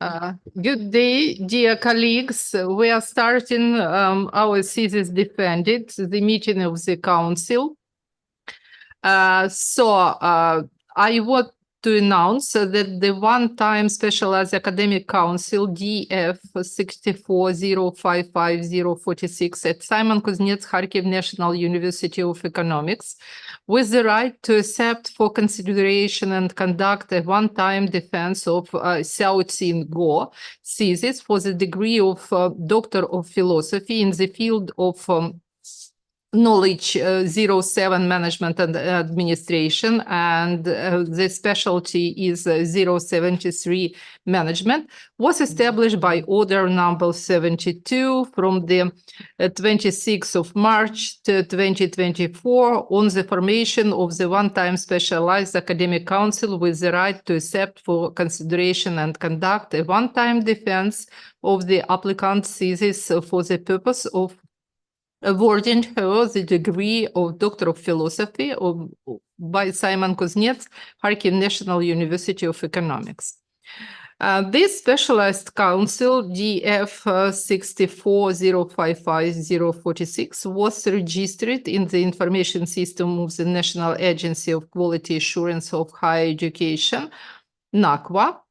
Good day, dear colleagues. We are starting our thesis defended, the meeting of the council. I want to announce that the one-time Specialized Academic Council DF 6405546 at Simon Kuznets Kharkiv National University of Economics, with the right to accept for consideration and conduct a one-time defense of Syaoqin Go thesis for the degree of Doctor of Philosophy in the field of knowledge 07 management and administration, and the specialty is 073 management, was established by order number 72 from the 26th of March 2024 on the formation of the one-time Specialized Academic Council with the right to accept for consideration and conduct a one-time defense of the applicant's thesis for the purpose of awarding her the degree of Doctor of Philosophy by Simon Kuznets, Kharkiv National University of Economics. This specialized council, DF 6405546, was registered in the information system of the National Agency of Quality Assurance of Higher Education, NAQA,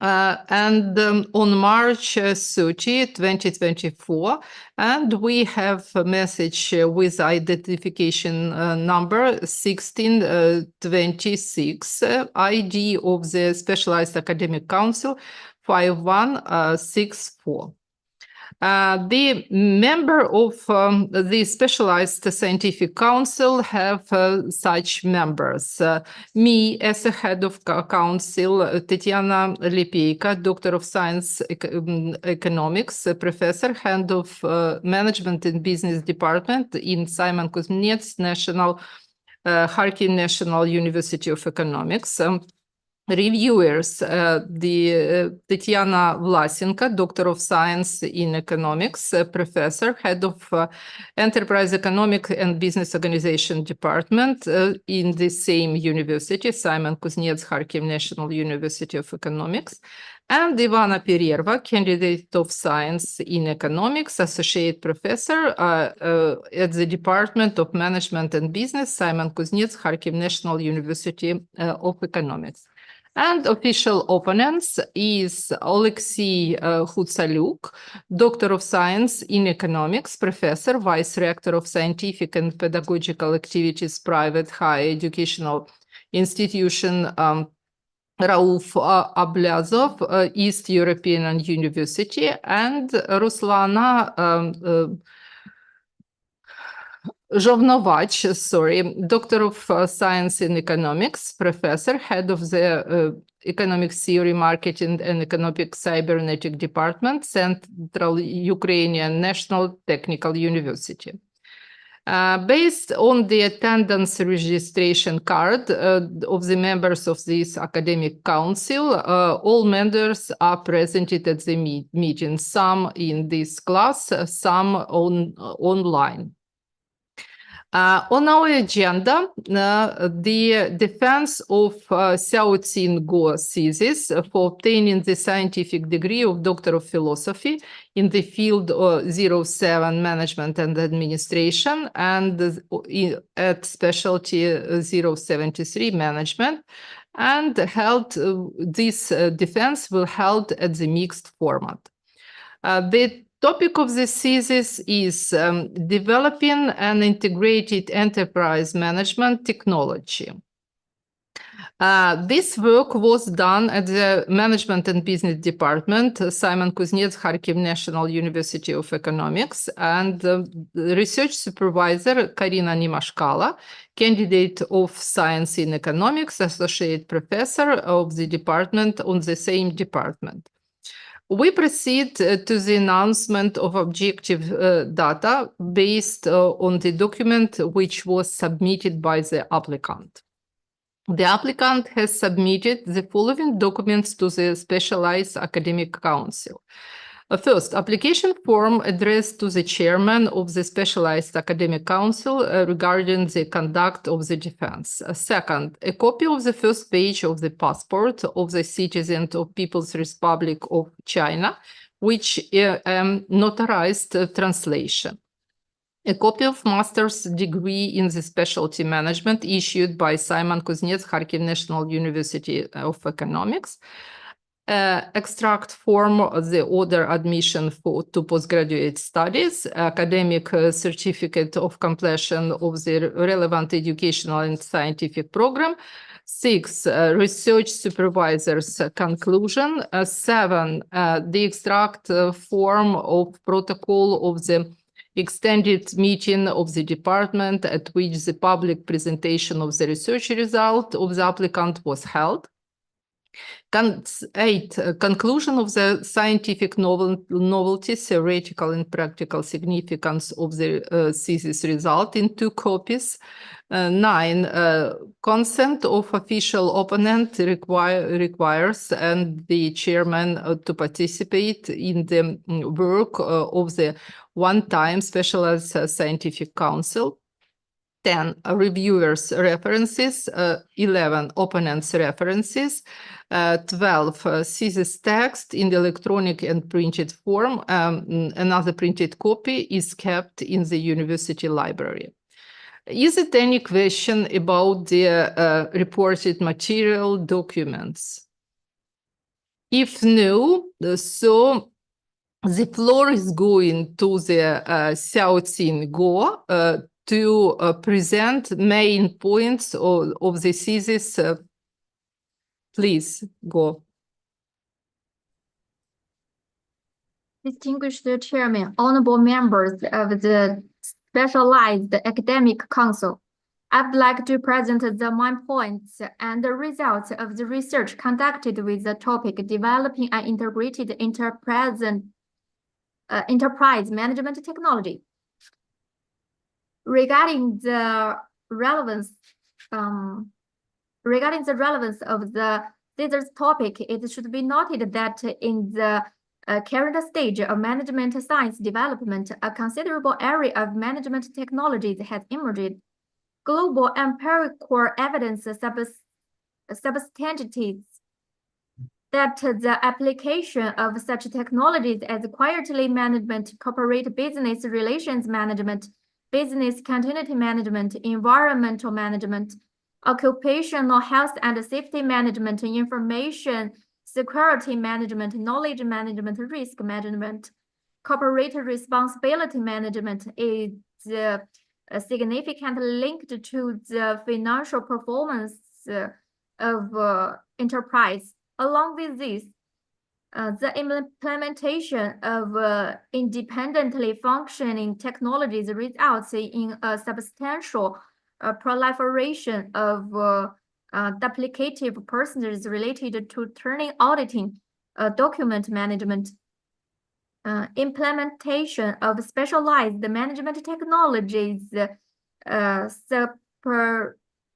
and on March 30, 2024, and we have a message with identification number 1626, ID of the Specialized Academic Council 5164. The member of the Specialized Scientific Council have such members. Me as a head of council, Tatiana Lepeyka, Doctor of Science Economics, Professor, Head of Management and Business Department in Simon Kuznets Kharkiv National University of Economics. Reviewers, Tatiana Vlasenko, Doctor of Science in Economics, Professor, Head of Enterprise Economic and Business Organization Department in the same university, Simon Kuznets Kharkiv National University of Economics, and Ivana Pererva, Candidate of Science in Economics, Associate Professor at the Department of Management and Business, Simon Kuznets Kharkiv National University of Economics. And official opponents is Alexey Khutsaluk, Doctor of Science in Economics, Professor, Vice Rector of Scientific and Pedagogical Activities, Private Higher Educational Institution, Rauf Ablazov, East European University, and Ruslana Zhovnovach, Doctor of Science in Economics, Professor, Head of the Economics Theory, Marketing and Economic Cybernetic Department, Central Ukrainian National Technical University. Based on the attendance registration card of the members of this academic council, all members are presented at the meeting, some in this class, some online. On our agenda, the defense of Syaoqin Go thesis for obtaining the scientific degree of Doctor of Philosophy in the field of 07 Management and Administration and at specialty 073 Management, and this defense will held at the mixed format. The topic of this thesis is developing an integrated enterprise management technology. This work was done at the Management and Business Department, Simon Kuznets Kharkiv National University of Economics, and the research supervisor Karina Nimashkala, Candidate of Science in Economics, Associate Professor of the department on the same department. We proceed to the announcement of objective data based on the document which was submitted by the applicant. The applicant has submitted the following documents to the Specialized Academic Council. First, application form addressed to the chairman of the Specialized Academic Council regarding the conduct of the defense. Second, a copy of the first page of the passport of the citizen of People's Republic of China, which notarized translation. A copy of master's degree in the specialty management issued by Simon Kuznets, Kharkiv National University of Economics. Extract form of the order admission to postgraduate studies, academic certificate of completion of the relevant educational and scientific program. 6, research supervisor's conclusion. 7, the extract form of protocol of the extended meeting of the department at which the public presentation of the research result of the applicant was held. 8, conclusion of the scientific novelty, theoretical and practical significance of the thesis result in 2 copies. 9, consent of official opponent requires and the chairman to participate in the work of the one-time Specialized Scientific Council. 10, reviewers' references. 11, opponents' references. 12, thesis text in the electronic and printed form. Another printed copy is kept in the university library. Is it any question about the reported material documents? If no, so the floor is going to the Syaoqin Go to present main points of the thesis. Please go. Distinguished Chairman, honorable members of the Specialized Academic Council, I would like to present the main points and the results of the research conducted with the topic developing an integrated enterprise management technology. Regarding the relevance of this topic, it should be noted that in the current stage of management science development, a considerable area of management technologies has emerged. Global empirical evidence substantiates that the application of such technologies as quality management, corporate business relations management, business continuity management, environmental management, occupational health and safety management, information security management, knowledge management, risk management, corporate responsibility management is significantly linked to the financial performance of enterprise. Along with this, the implementation of independently functioning technologies results in a substantial proliferation of duplicative procedures related to turning auditing, document management, implementation of specialized management technologies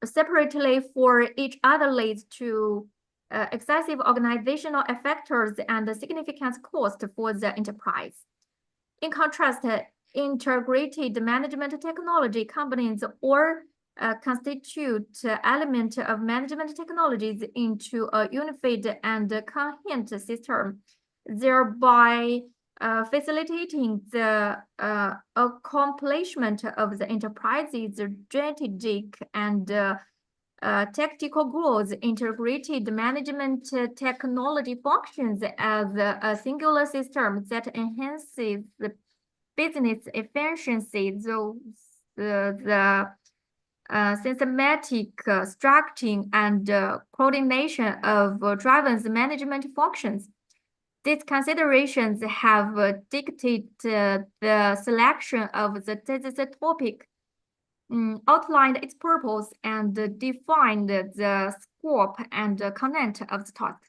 separately for each other leads to excessive organizational factors and significant cost for the enterprise. In contrast, integrated management technology combines or constitute element of management technologies into a unified and coherent system, thereby facilitating the accomplishment of the enterprise's strategic and tactical goals. Integrated management technology functions as a singular system that enhances the business efficiency, though the systematic structuring and coordination of driven management functions. These considerations have dictated the selection of the topic, outlined its purpose, and defined the scope and content of the talk.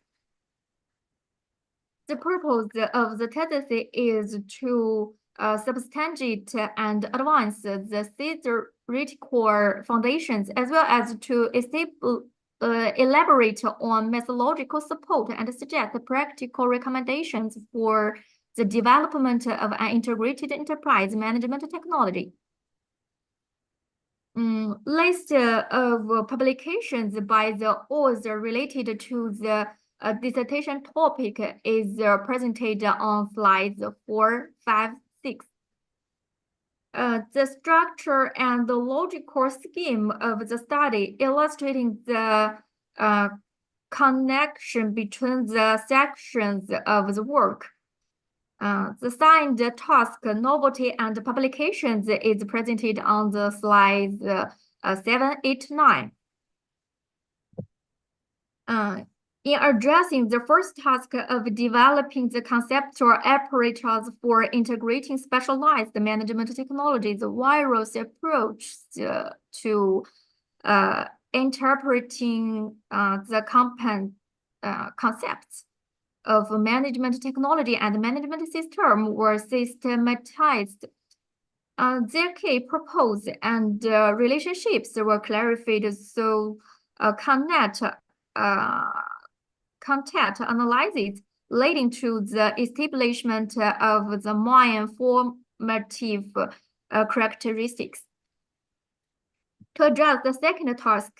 The purpose of the thesis is to substantiate and advance the theoretical foundations, as well as to elaborate on methodological support and suggest practical recommendations for the development of an integrated enterprise management technology. List of publications by the author related to the dissertation topic is presented on slides 4, 5, 6. The structure and the logical scheme of the study illustrating the connection between the sections of the work. The signed task, novelty, and publications is presented on the slides 7, 8, 9. In addressing the first task of developing the conceptual apparatus for integrating specialized management technologies, Virus approach to interpreting the concepts of management technology and management system were systematized. Their key purpose and relationships were clarified so content analysis leading to the establishment of the main formative characteristics. To address the second task,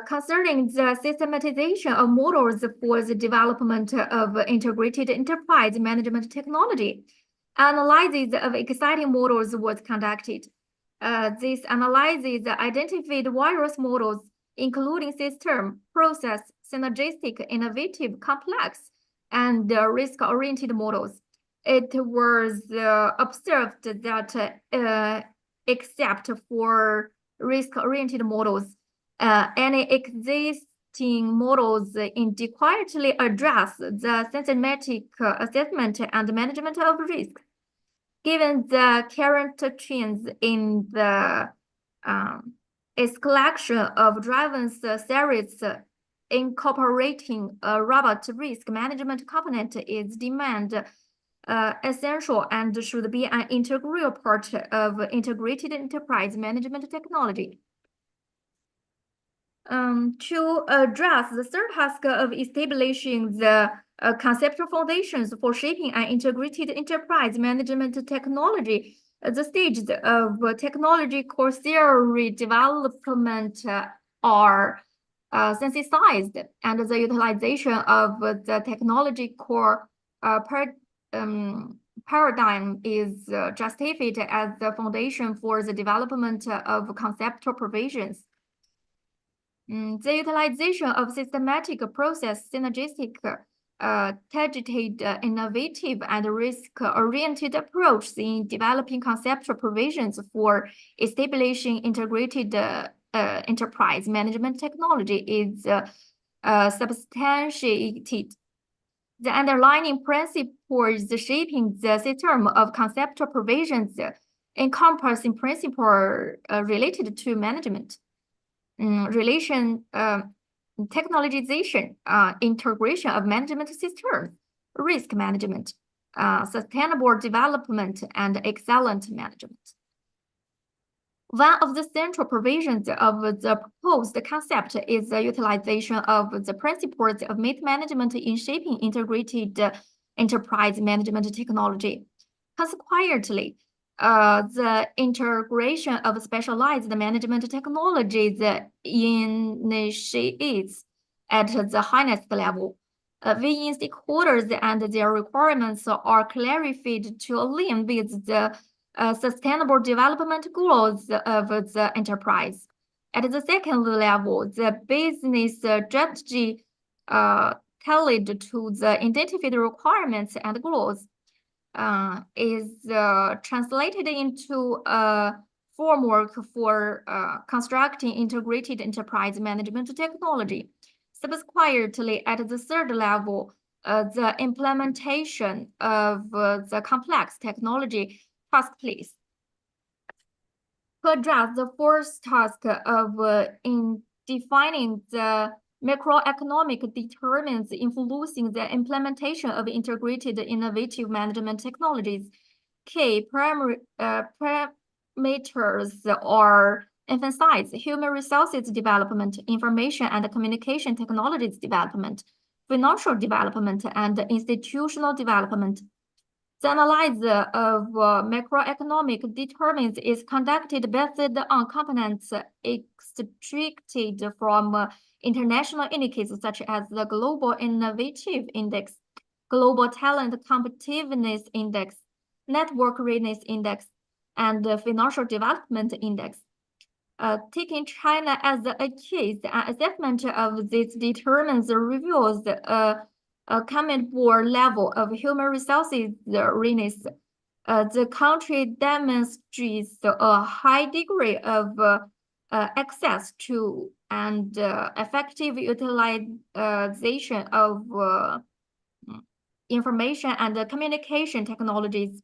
concerning the systematization of models for the development of integrated enterprise management technology, analysis of exciting models was conducted. This analysis identified various models, including system, process, synergistic, innovative, complex, and risk-oriented models. It was observed that except for risk-oriented models, any existing models inadequately address the systematic assessment and management of risk. Given the current trends in the its collection of driven series incorporating a robust risk management component is demand essential and should be an integral part of integrated enterprise management technology. To address the third task of establishing the conceptual foundations for shaping an integrated enterprise management technology, the stages of technology core theory development are synthesized, and the utilization of the technology core paradigm is justified as the foundation for the development of conceptual provisions. The utilization of systematic process, synergistic, targeted, innovative, and risk-oriented approaches in developing conceptual provisions for establishing integrated enterprise management technology is substantiated. The underlying principles shaping the system of conceptual provisions encompassing principles related to management, technologization, integration of management systems, risk management, sustainable development, and excellent management. One of the central provisions of the proposed concept is the utilization of the principles of management in shaping integrated enterprise management technology. Consequently, the integration of specialized management technologies initiates at the highest level. When stakeholders and their requirements are clarified to align with the sustainable development goals of the enterprise. At the second level, the business strategy tailored to the identified requirements and goals is translated into a framework for constructing integrated enterprise management technology. Subsequently, at the third level, the implementation of the complex technology takes place. To address the fourth task of in defining the macroeconomic determinants influencing the implementation of integrated innovative management technologies, key parameters are emphasized: human resources development, information and communication technologies development, financial development, and institutional development. The analysis of macroeconomic determinants is conducted based on components extracted from international indicators such as the Global Innovative Index, Global Talent Competitiveness Index, Network Readiness Index, and the Financial Development Index. Taking China as a case, an assessment of these determinants reveals a commendable level of human resources readiness. The country demonstrates a high degree of access to and effective utilization of information and communication technologies,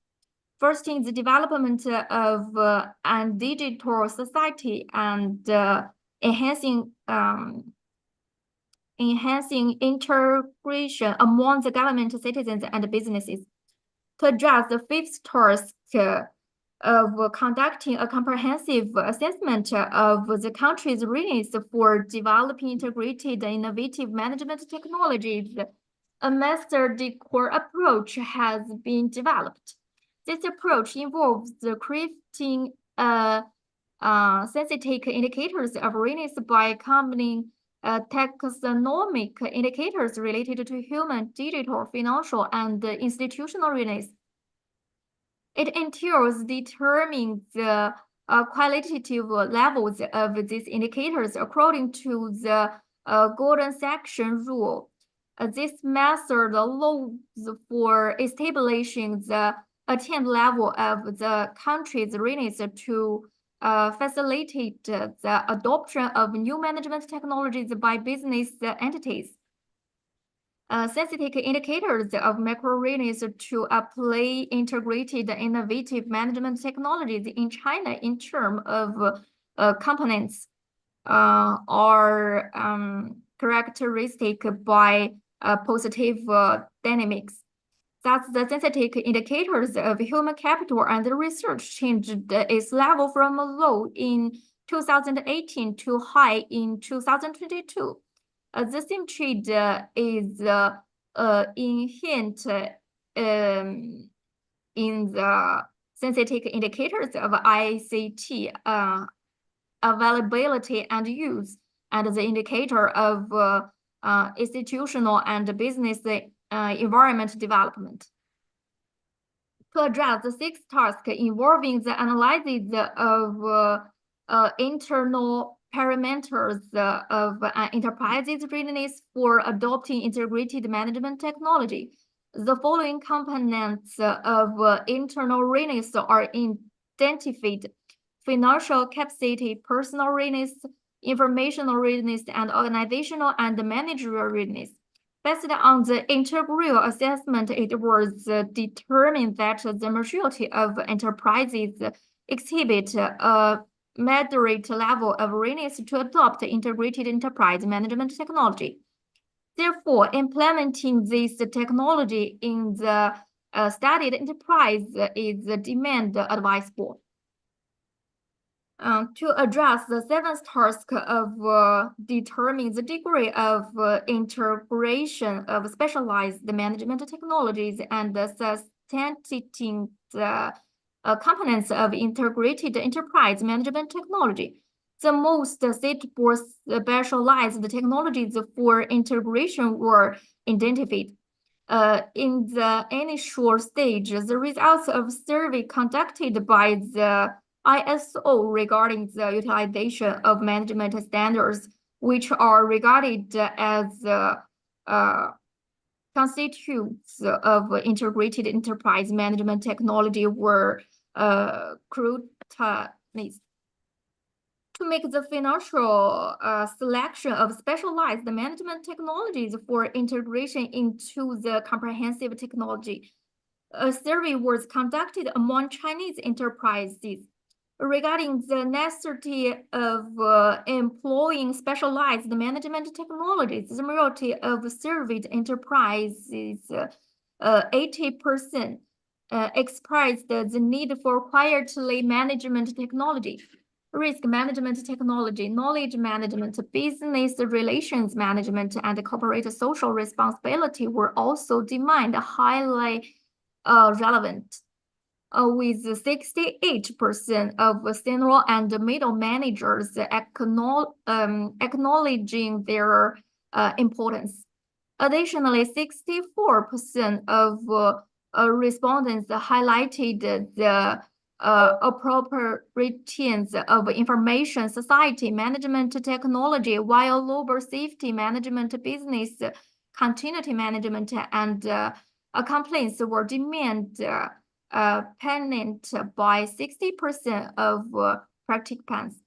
fostering the development of a digital society and enhancing integration among the government, citizens, and businesses. To address the fifth task of conducting a comprehensive assessment of the country's readiness for developing integrated innovative management technologies, a methodical approach has been developed. This approach involves creating sensitive indicators of readiness by combining taxonomic indicators related to human, digital, financial, and institutional readiness. It entails determining the qualitative levels of these indicators according to the golden section rule. This method allows for establishing the attained level of the country's readiness to facilitate the adoption of new management technologies by business entities. Sensitive indicators of macro readiness to apply integrated innovative management technologies in China in terms of components are characteristic by positive dynamics. Thus, the sensitive indicators of human capital and research changed its level from low in 2018 to high in 2022. The same trend is inherent in the sensitive indicators of ICT availability and use, and the indicator of institutional and business environment development. To address the sixth task involving the analysis of internal parameters of enterprises' readiness for adopting integrated management technology, the following components of internal readiness are identified: financial capacity, personal readiness, informational readiness, and organizational and managerial readiness. Based on the integral assessment, it was determined that the majority of enterprises exhibit a moderate level of readiness to adopt integrated enterprise management technology. Therefore, implementing this technology in the studied enterprise is deemed advisable. To address the seventh task of determining the degree of integration of specialized management technologies and substantiating the components of integrated enterprise management technology, the most suitable specialized technologies for integration were identified. In the initial stage, the results of survey conducted by the ISO regarding the utilization of management standards, which are regarded as constitutes of integrated enterprise management technology, were scrutinized. To make the financial selection of specialized management technologies for integration into the comprehensive technology, a survey was conducted among Chinese enterprises regarding the necessity of employing specialized management technologies. The majority of surveyed enterprises, 80%, expressed the need for quietly management technology, risk management technology, knowledge management, business relations management, and corporate social responsibility were also demanded highly relevant, with 68% of senior and middle managers acknowledging their importance. Additionally, 64% of respondents highlighted the appropriateness of information society management technology, while labor safety management, business continuity management, and complaints were deemed pennant by 60% of participants.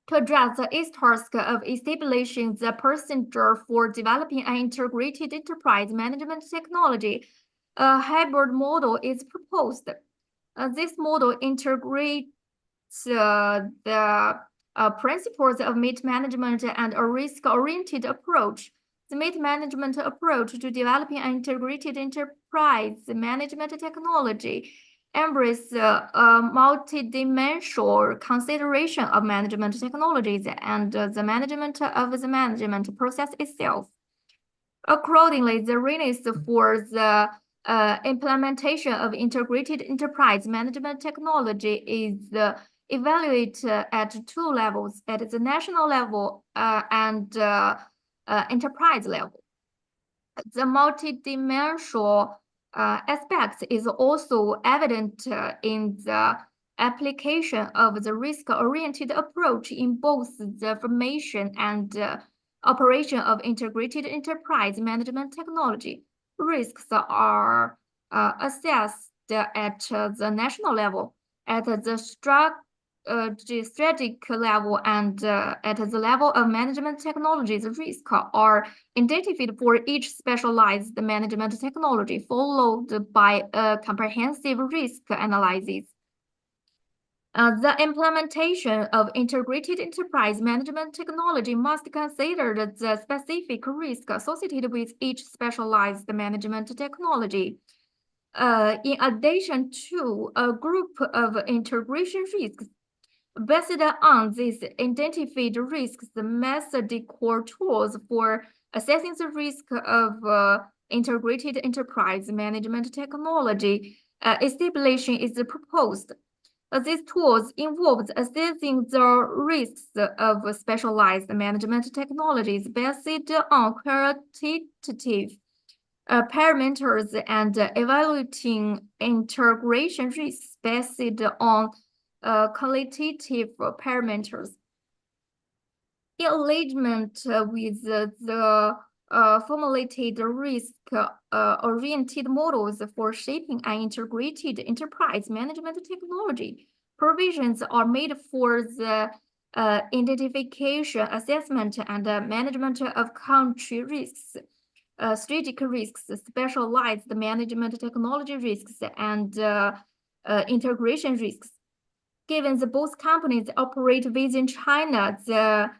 To address the task of establishing the procedure for developing an integrated enterprise management technology, a hybrid model is proposed. This model integrates the principles of MIT management and a risk-oriented approach. The MIT management approach to developing an integrated enterprise management technology embraces multi-dimensional consideration of management technologies and the management of the management process itself. Accordingly, the readiness for the implementation of integrated enterprise management technology is evaluated at two levels, at the national level and enterprise level. The multidimensional aspect is also evident in the application of the risk-oriented approach in both the formation and operation of integrated enterprise management technology. Risks are assessed at the national level, at the strategic level, and at the level of management technologies. Risks are identified for each specialized management technology, followed by a comprehensive risk analysis. The implementation of integrated enterprise management technology must consider the specific risk associated with each specialized management technology. In addition to a group of integration risks, based on these identified risks, the methodical tools for assessing the risk of integrated enterprise management technology establishing is proposed. These tools involve assessing the risks of specialized management technologies based on qualitative parameters and evaluating integration risks based on qualitative parameters. In alignment with the formulated risk-oriented models for shaping an integrated enterprise management technology, provisions are made for the identification, assessment, and management of country risks, strategic risks, specialized management technology risks, and integration risks. Given that both companies operate within China, the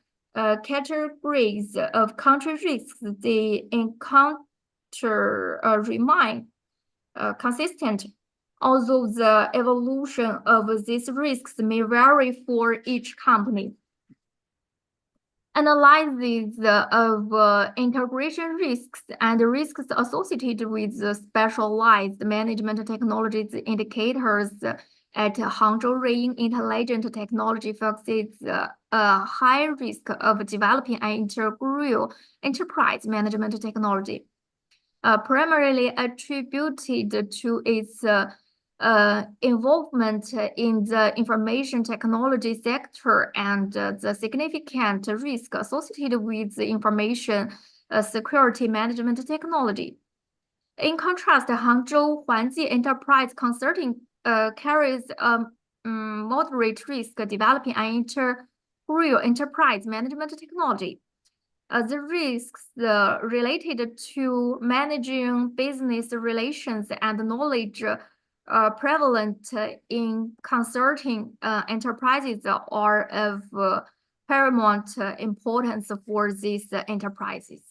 categories of country risks they encounter remain consistent, although the evolution of these risks may vary for each company. Analysis of integration risks and risks associated with the specialized management technologies indicators at Hangzhou Rain Intelligent Technology focuses a high risk of developing an integral enterprise management technology, primarily attributed to its involvement in the information technology sector and the significant risk associated with the information security management technology. In contrast, Hangzhou Huanji Enterprise Consulting carries a moderate risk developing an integral enterprise management technology. The risks related to managing business relations and knowledge prevalent in consulting enterprises are of paramount importance for these enterprises.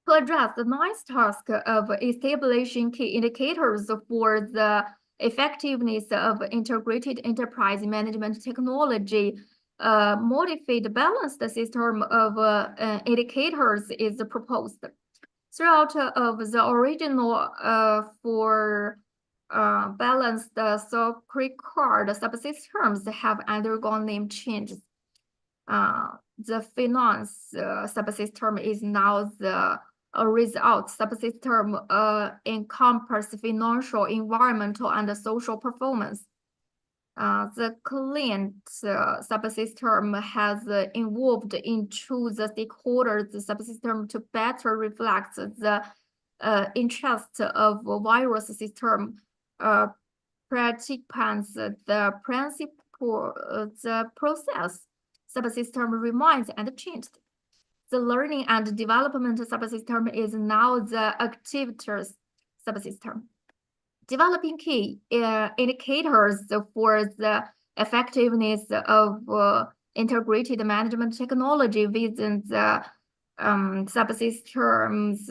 To address the nice task of establishing key indicators for the effectiveness of integrated enterprise management technology, a modified balanced system of indicators is proposed. Throughout of the original for balanced so-called subsystems have undergone name changes. The finance subsystem is now the result subsystem encompass financial, environmental, and social performance. The client subsystem has evolved into the stakeholders subsystem to better reflect the interest of virus system participants. The principle, the process subsystem remains unchanged. The learning and development subsystem is now the activities subsystem. Developing key indicators for the effectiveness of integrated management technology within the subsystems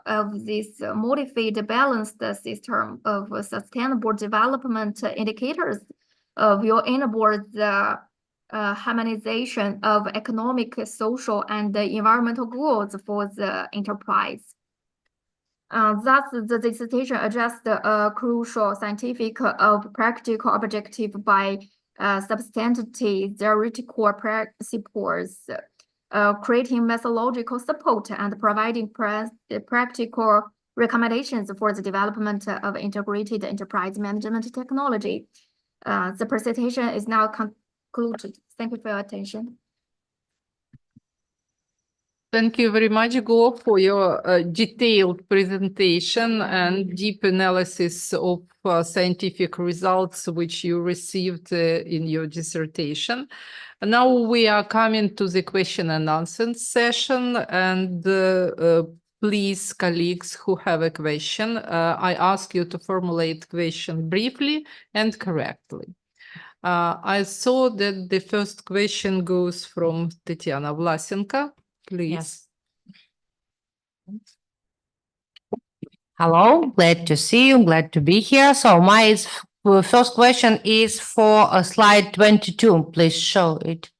of this modified balanced system of sustainable development indicators will enable the harmonization of economic, social, and environmental goals for the enterprise. Thus, the dissertation addressed a crucial scientific practical objective by substantiating theoretical principles, creating methodological support, and providing practical recommendations for the development of integrated enterprise management technology. The presentation is now concluded. Thank you for your attention. Thank you very much, Go, for your detailed presentation and deep analysis of scientific results which you received in your dissertation. Now we are coming to the question and answer session, and please, colleagues who have a question, I ask you to formulate question briefly and correctly. I saw that the first question goes from Tatiana Vlasenko. Please. Yes. Hello, glad to see you, glad to be here. So my first question is for slide 22. Please show it.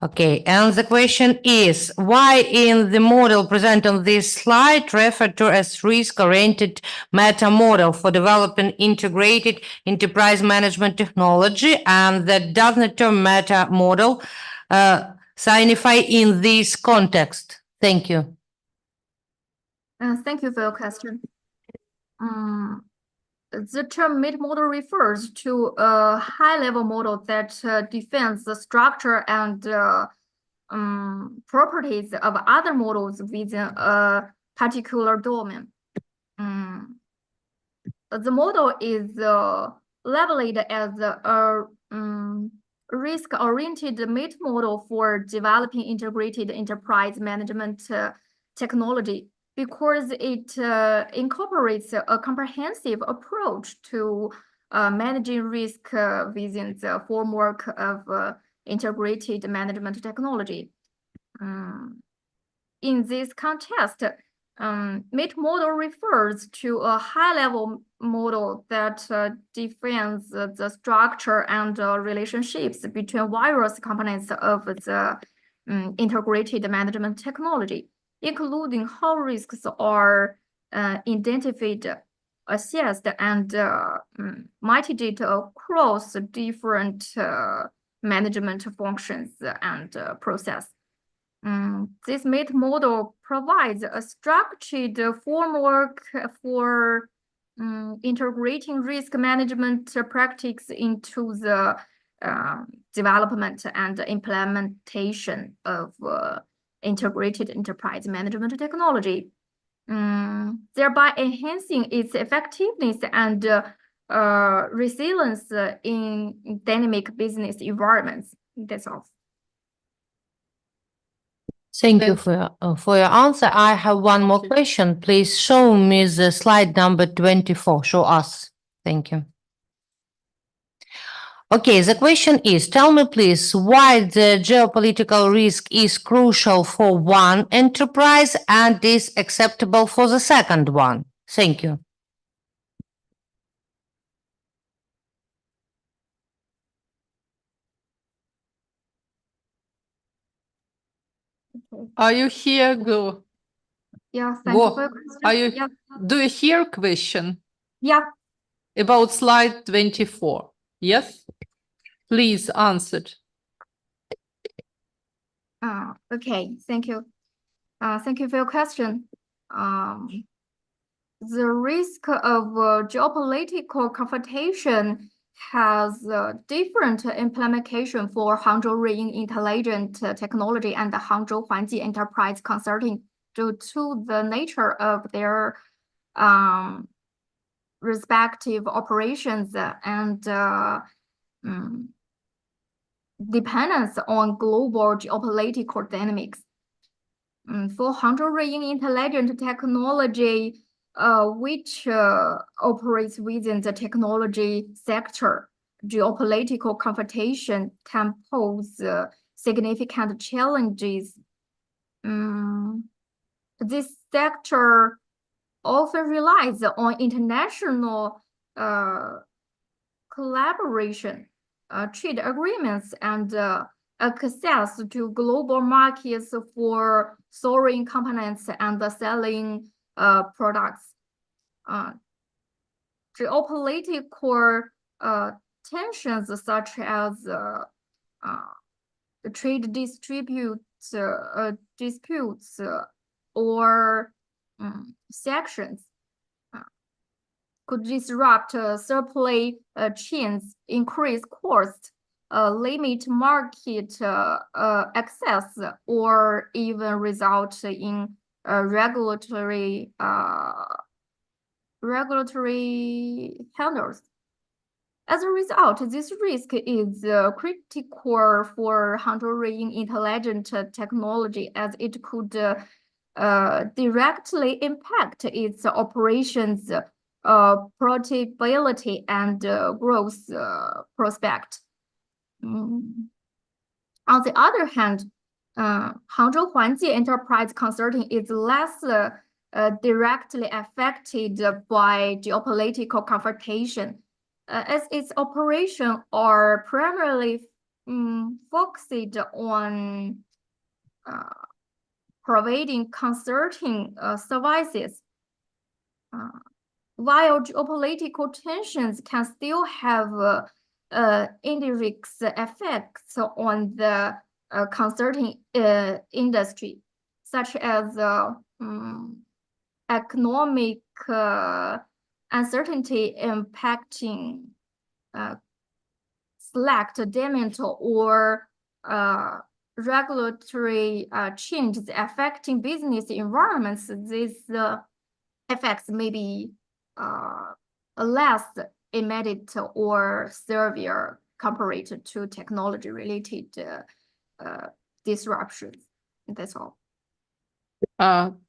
Okay, and the question is, why in the model presented on this slide referred to as risk-oriented meta model for developing integrated enterprise management technology, and that does not term meta model signify in this context? Thank you. Thank you for your question. The term meta-model refers to a high-level model that defines the structure and properties of other models within a particular domain. The model is labeled as a risk-oriented meta-model for developing integrated enterprise management technology, because it incorporates a comprehensive approach to managing risk within the framework of integrated management technology. In this context, meta-model refers to a high-level model that defines the structure and relationships between various components of the integrated management technology, including how risks are identified, assessed, and mitigated across different management functions and process. This meta-model provides a structured framework for integrating risk management practices into the development and implementation of integrated enterprise management technology, thereby enhancing its effectiveness and resilience in dynamic business environments. That's all. Thank you for your answer. I have one more question. Please show me the slide number 24. Show us. Thank you. Okay, the question is, tell me please why the geopolitical risk is crucial for one enterprise and is acceptable for the second one. Thank you. Okay. Are you here, Go? Yeah, thank you for your Go, question. are you, Yeah, do you hear question yeah. about slide 24? Yes? Please answer. Okay, thank you. Thank you for your question. The risk of geopolitical confrontation has different implication for Hangzhou Ruiying Intelligent Technology and the Hangzhou Huanji Enterprise Consulting due to the nature of their respective operations and dependence on global geopolitical dynamics. For Hangzhou Ruiying Intelligent Technology, which operates within the technology sector, geopolitical confrontation can pose significant challenges. This sector also relies on international collaboration, trade agreements, and access to global markets for sourcing components and selling products. Geopolitical tensions such as trade disputes or sanctions could disrupt supply chains, increase costs, limit market access, or even result in regulatory handles. As a result, this risk is critical for Hangzhou Ruiying Intelligent Technology, as it could directly impact its operations, profitability, and growth prospect. On the other hand, Hangzhou Huanji Enterprise Consulting is less directly affected by geopolitical confrontation, as its operations are primarily focused on providing consulting services. While geopolitical tensions can still have indirect effects on the consulting industry, such as economic uncertainty impacting select demand or regulatory changes affecting business environments. These effects may be less immediate or severe compared to technology-related disruptions. That's all.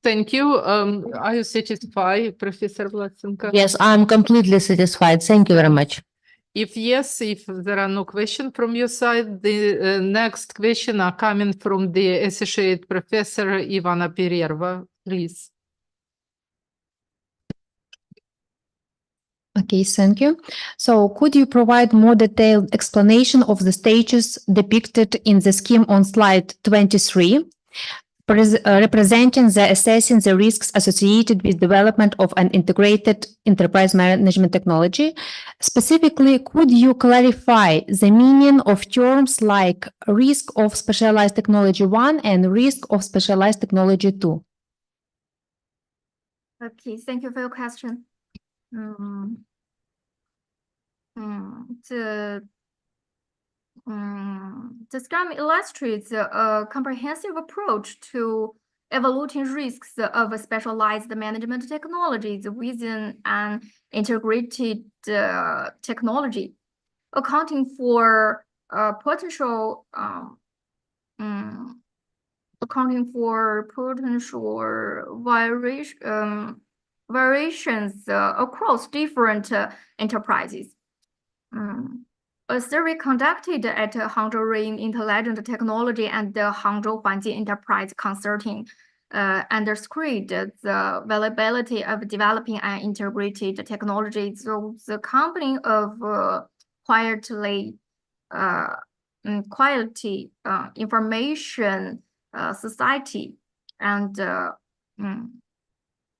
Thank you. Are you satisfied, Professor Vlasenko? Yes, I'm completely satisfied. Thank you very much. If yes, if there are no questions from your side, the next question are coming from the Associate Professor Ivana Pererva, please. Okay, thank you. So could you provide more detailed explanation of the stages depicted in the scheme on slide 23, representing the assessing the risks associated with development of an integrated enterprise management technology? Specifically, could you clarify the meaning of terms like risk of specialized technology 1 and risk of specialized technology 2? Okay, thank you for your question. The scheme illustrates a comprehensive approach to evaluating risks of specialized management technologies within an integrated technology, accounting for potential variations across different enterprises. A survey conducted at Hangzhou Ruiying Intelligent Technology and the Hangzhou Huanji Enterprise Consulting underscored the availability of developing an integrated technology through the company of quality information society, and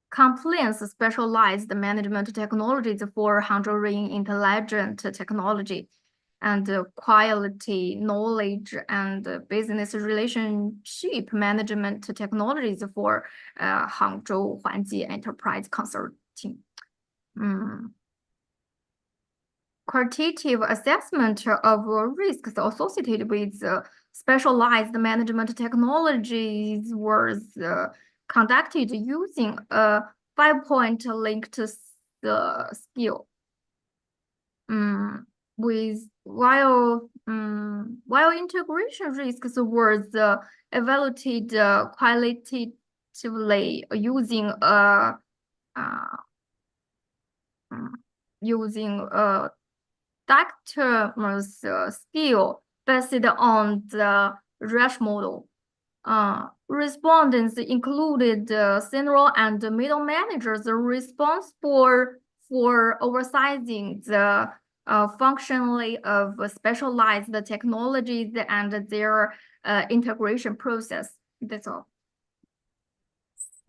complements specialized management technologies for handling intelligent technology and quality knowledge and business relationship management technologies for Hangzhou Huanji Enterprise Consulting. Quantitative assessment of risks associated with specialized management technologies was conducted using a 5-point linked scale. While integration risks was evaluated qualitatively using a Dachter's scale based on the Rush model. Respondents included senior and middle managers responsible for overseeing the functionality of specialized technologies and their integration process. That's all.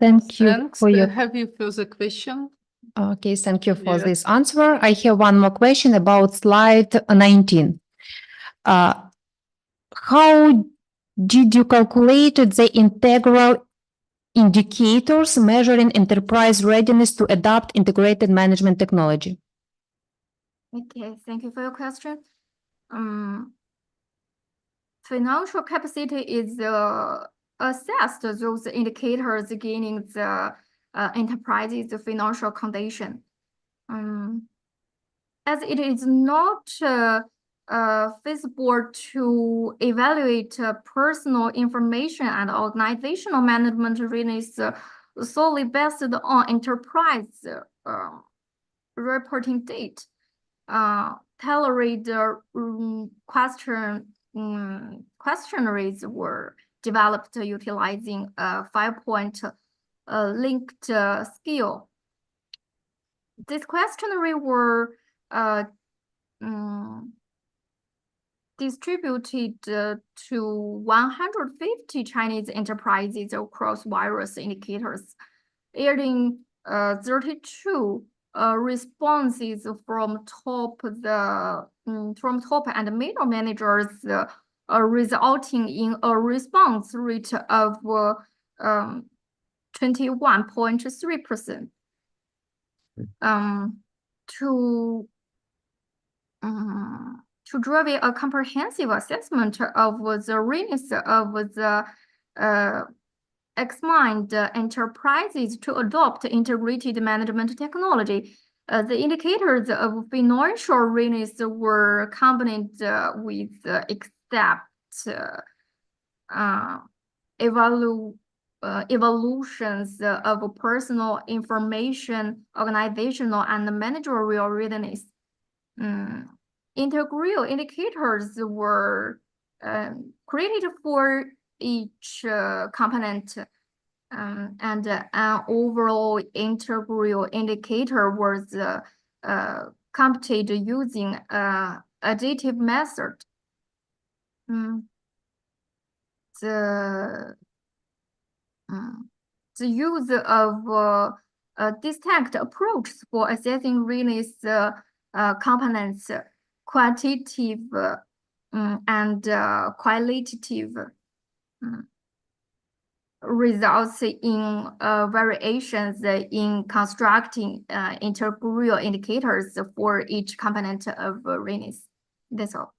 Thank you Thanks. for your. Have you further question? Okay, thank you for Yeah. this answer. I have one more question about slide 19. How did you calculate the integral indicators measuring enterprise readiness to adopt integrated management technology? Okay, thank you for your question. Financial capacity is assessed those indicators gaining the enterprise's financial condition. As it is not feasible to evaluate personal information and organizational management readiness solely based on enterprise reporting date. Tailored questionnaires were developed utilizing a 5-point linked scale. This questionnaire were distributed to 150 Chinese enterprises across various indicators, yielding 32 responses from top and middle managers, resulting in a response rate of 21.3%. To drive a comprehensive assessment of the readiness of the examined enterprises to adopt integrated management technology, the indicators of financial readiness were combined with evaluations of personal information, organizational, and managerial readiness. Integral indicators were created for each component, and an overall integral indicator was computed using additive method. The use of distinct approaches for assessing readiness components, quantitative and qualitative, results in variations in constructing integral indicators for each component of readiness. That's all.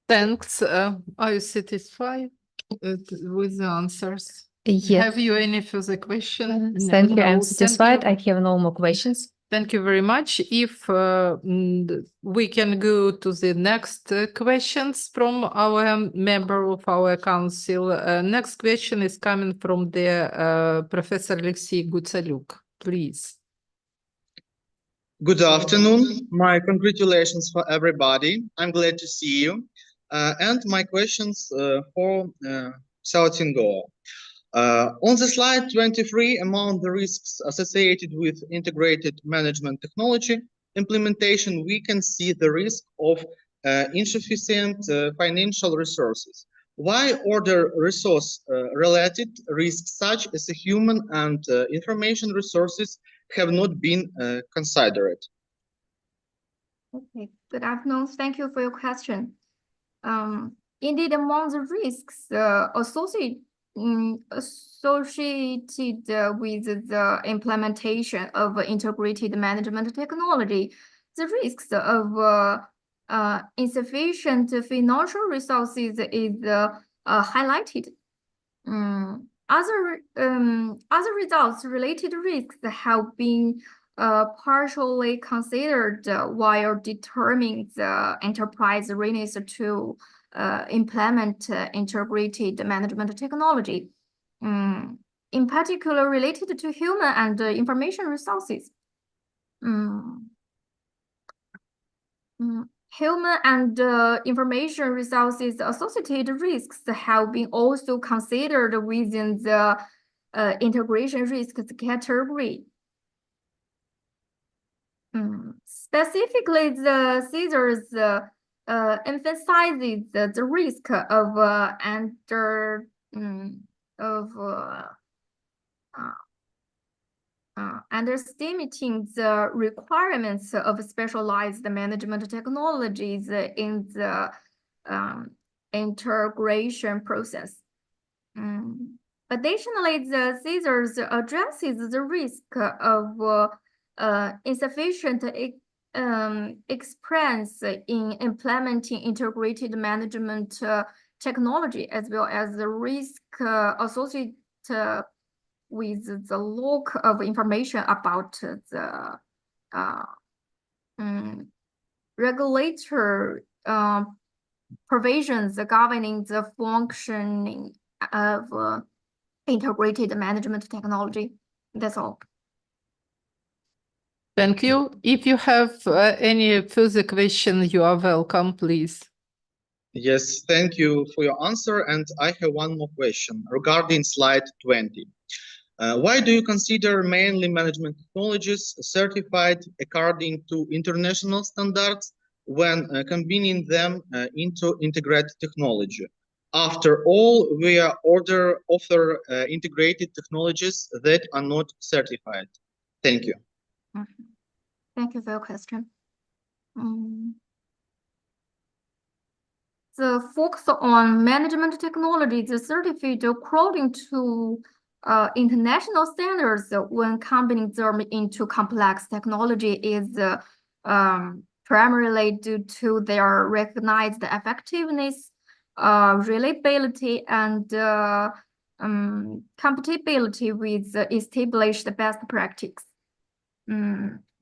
Thanks. Are you satisfied with the answers? Yes. Have you any further questions? Thank you. I'm No, satisfied. thank you. I have no more questions. Thank you very much. If we can go to the next questions from our member of our council. Next question is coming from the Professor Alexey Gutsaluk. Please. Good afternoon. My congratulations for everybody. I'm glad to see you. And my questions for Xiaoqin Go. On the slide 23, among the risks associated with integrated management technology implementation, we can see the risk of insufficient financial resources. Why other resource-related risks such as human and information resources have not been considered? Okay, good afternoon. Thank you for your question. Indeed, among the risks associated with the implementation of integrated management technology, the risks of insufficient financial resources is highlighted. Other results-related risks have been partially considered while determining the enterprise readiness to implement integrated management technology, in particular related to human and information resources. Human and information resources associated risks have been also considered within the integration risks category. Specifically, the scissors emphasizes the risk of underestimating the requirements of specialized management technologies in the integration process. Additionally, the scissors addresses the risk of insufficient experience in implementing integrated management technology, as well as the risk associated with the lack of information about the regulatory provisions governing the functioning of integrated management technology. That's all. Thank you. If you have any further question, you are welcome, please. Yes, thank you for your answer. And I have one more question regarding slide 20. Why do you consider mainly management technologies certified according to international standards when combining them into integrated technology? After all, we are offer integrated technologies that are not certified. Thank you. Thank you for your question. The focus on management technology is certified according to international standards when combining them into complex technology is primarily due to their recognized effectiveness, reliability, and compatibility with established best practice.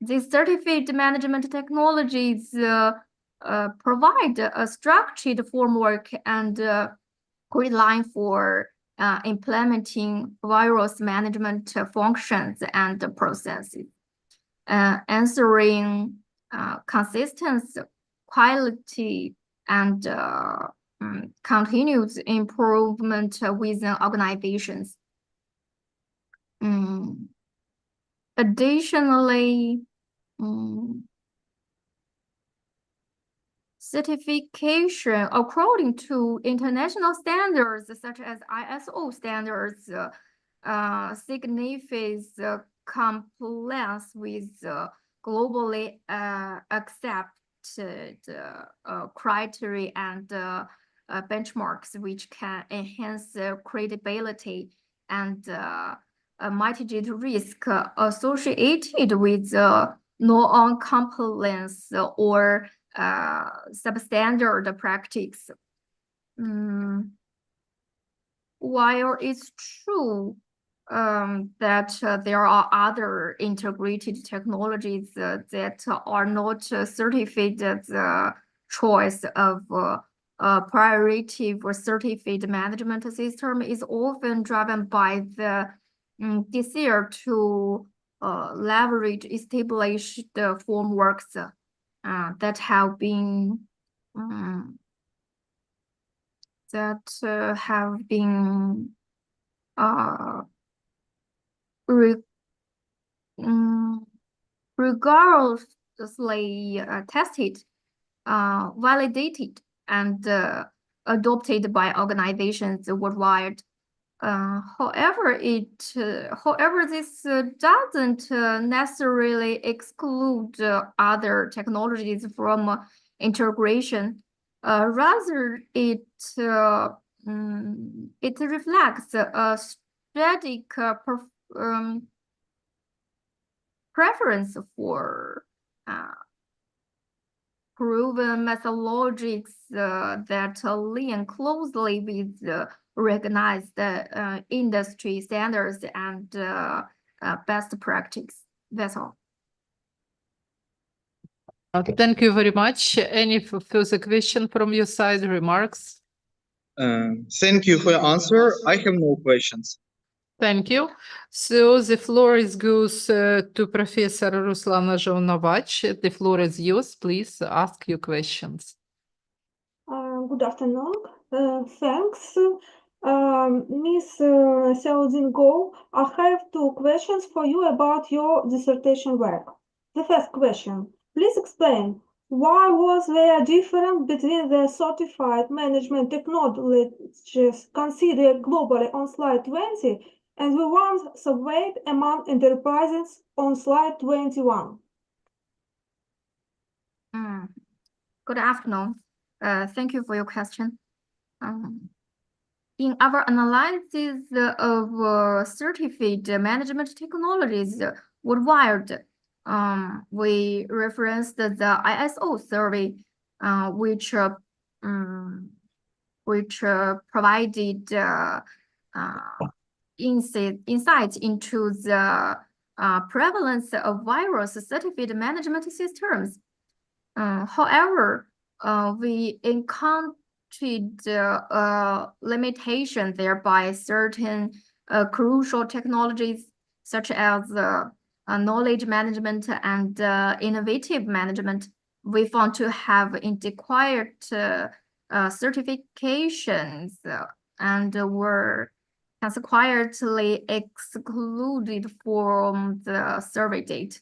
These certified management technologies provide a structured framework and guideline for implementing various management functions and processes, ensuring consistent quality and continuous improvement within organizations. Additionally, certification according to international standards such as ISO standards signifies compliance with globally accepted criteria and benchmarks, which can enhance credibility and mitigate risk associated with non-compliance or substandard practice. While it's true that there are other integrated technologies that are not certified, the choice of priority for certified management system is often driven by the desire to leverage established frameworks that have been rigorously tested, validated, and adopted by organizations worldwide. However, this doesn't necessarily exclude other technologies from integration. Rather, it reflects a strategic preference for proven methodologies that align closely with recognized industry standards and best practice. That's all. Thank you very much. Any further question from your side, remarks? Thank you for your answer. I have no questions. Thank you. So the floor goes to Professor Ruslana Zhovnovach. The floor is yours. Please ask your questions. Good afternoon. Thanks. Ms. Xiaoцін Go, I have two questions for you about your dissertation work. The first question, please explain why was there a difference between the certified management technologies considered globally on slide 20 and the ones surveyed among enterprises on slide 21? Good afternoon. Thank you for your question. In our analysis of certified management technologies worldwide, we referenced the ISO survey, which provided insights into the prevalence of virus certified management systems. However, we encountered limitation there by certain crucial technologies such as knowledge management and innovative management. We found to have inadequate certifications and were consequently excluded from the survey data.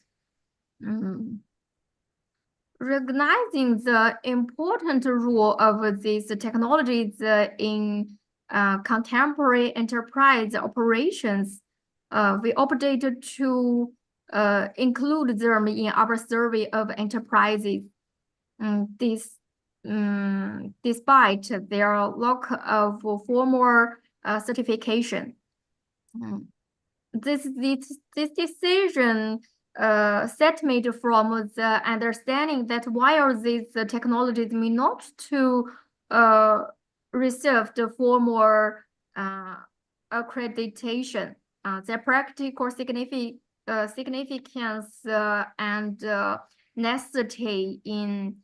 Recognizing the important role of these technologies in contemporary enterprise operations, we opted to include them in our survey of enterprises. Despite their lack of formal certification. This decision set made from the understanding that while these technologies may not to receive the formal accreditation, their practical significance and necessity in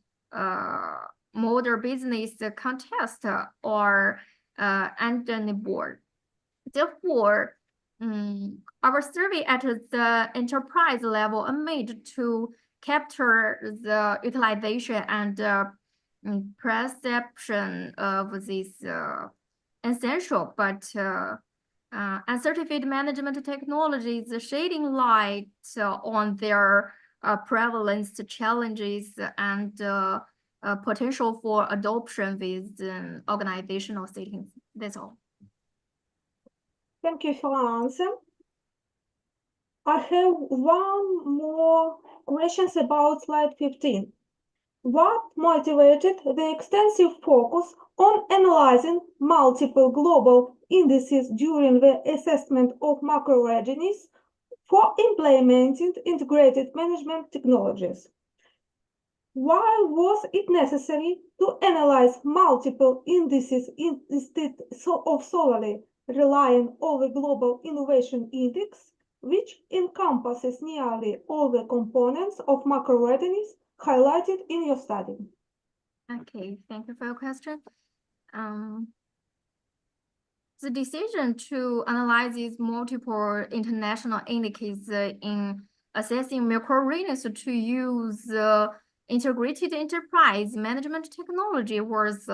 modern business context are undeniable. Therefore, our survey at the enterprise level made to capture the utilization and perception of these essential but uncertified management technologies, shedding light on their prevalence, challenges, and potential for adoption within organizational settings. That's all. Thank you for your answer. I have one more question about slide 15. What motivated the extensive focus on analyzing multiple global indices during the assessment of macro readiness for implementing integrated management technologies? Why was it necessary to analyze multiple indices instead of solely relying on the Global Innovation Index, which encompasses nearly all the components of macro readiness highlighted in your study? Okay, thank you for your question. The decision to analyze these multiple international indicators in assessing macro readiness to use integrated enterprise management technology was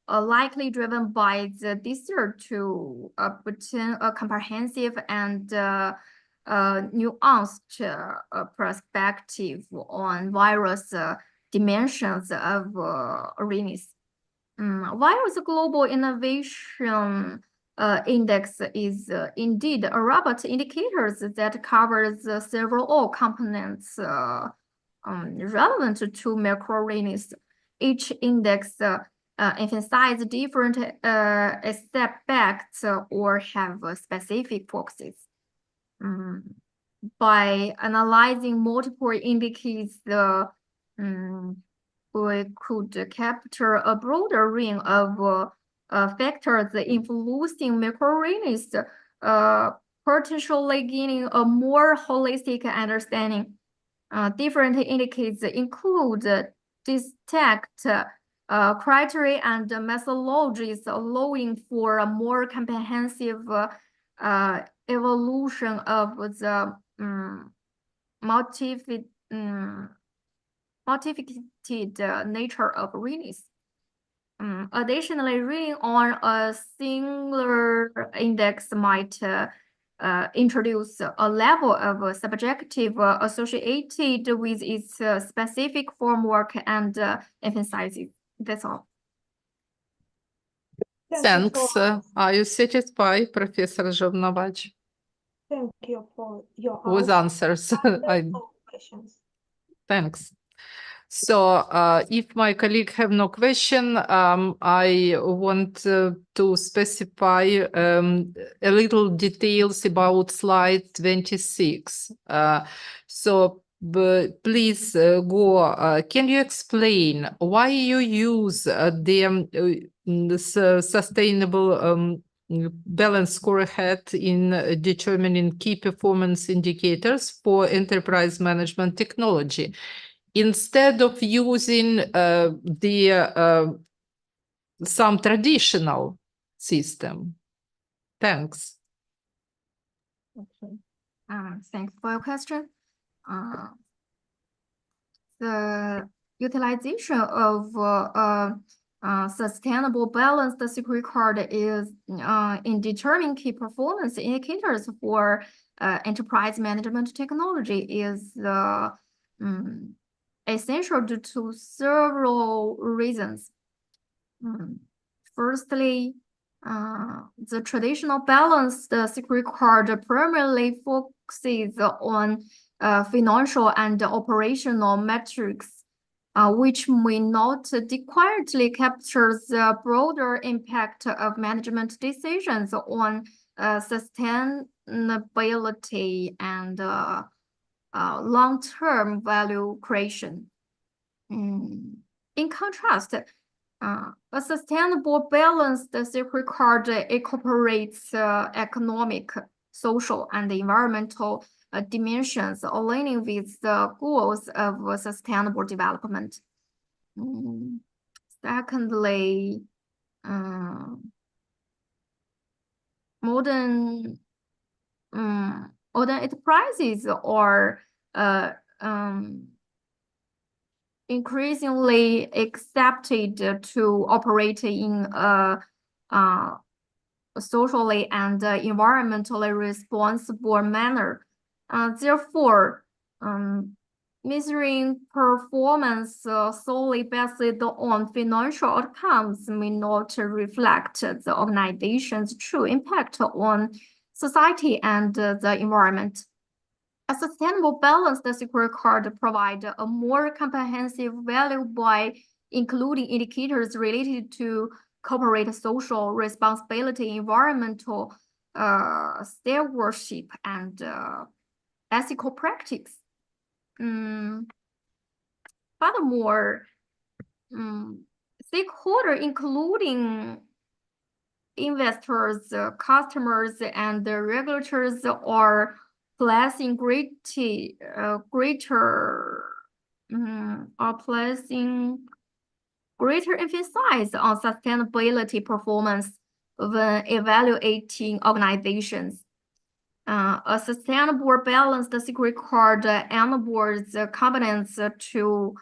likely driven by the desire to obtain a comprehensive and nuanced perspective on various dimensions of readiness. While the Global Innovation Index is indeed a robust indicator that covers several components relevant to macro-readiness, each index emphasize different aspects or have specific focuses. By analyzing multiple indicators, we could capture a broader range of factors influencing macro-readiness, potentially gaining a more holistic understanding. Different indicators include distinct criteria and methodologies, allowing for a more comprehensive evaluation of the multifaceted nature of readiness. Additionally, reading on a singular index might introduce a level of subjective associated with its specific framework and emphasizes. That's all. Thank you Thanks. for, Are you satisfied, Professor Jovnovach, thank you for your with answer. answers? I have no questions. Thanks. So if my colleague have no question, I want to specify a little details about slide 26. So please Go, can you explain why you use this sustainable balance score ahead in determining key performance indicators for enterprise management technology, instead of using some traditional system? Thanks. Okay. Thanks for your question. The utilization of sustainable balanced scorecard is in determining key performance indicators for enterprise management technology is essential due to several reasons. Firstly, the traditional balanced scorecard primarily focuses on financial and operational metrics, which may not adequately capture the broader impact of management decisions on sustainability and long-term value creation. In contrast, a sustainable balanced scorecard incorporates economic, social, and environmental dimensions aligning with the goals of sustainable development. Secondly, modern enterprises are increasingly accepted to operate in a socially and environmentally responsible manner. Therefore, measuring performance solely based on financial outcomes may not reflect the organization's true impact on society and the environment. A sustainable balanced scorecard provides a more comprehensive value by including indicators related to corporate social responsibility, environmental stewardship, and ethical practice. Furthermore, stakeholders, including investors, customers, and regulators, are placing greater emphasis on sustainability performance when evaluating organizations. A sustainable balanced scorecard enables companies to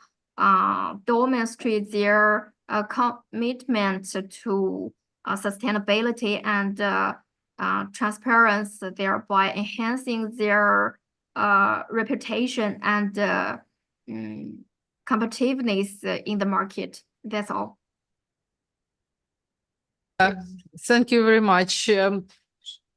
demonstrate their commitment to sustainability and transparency, thereby enhancing their reputation and competitiveness in the market. That's all. Thank you very much.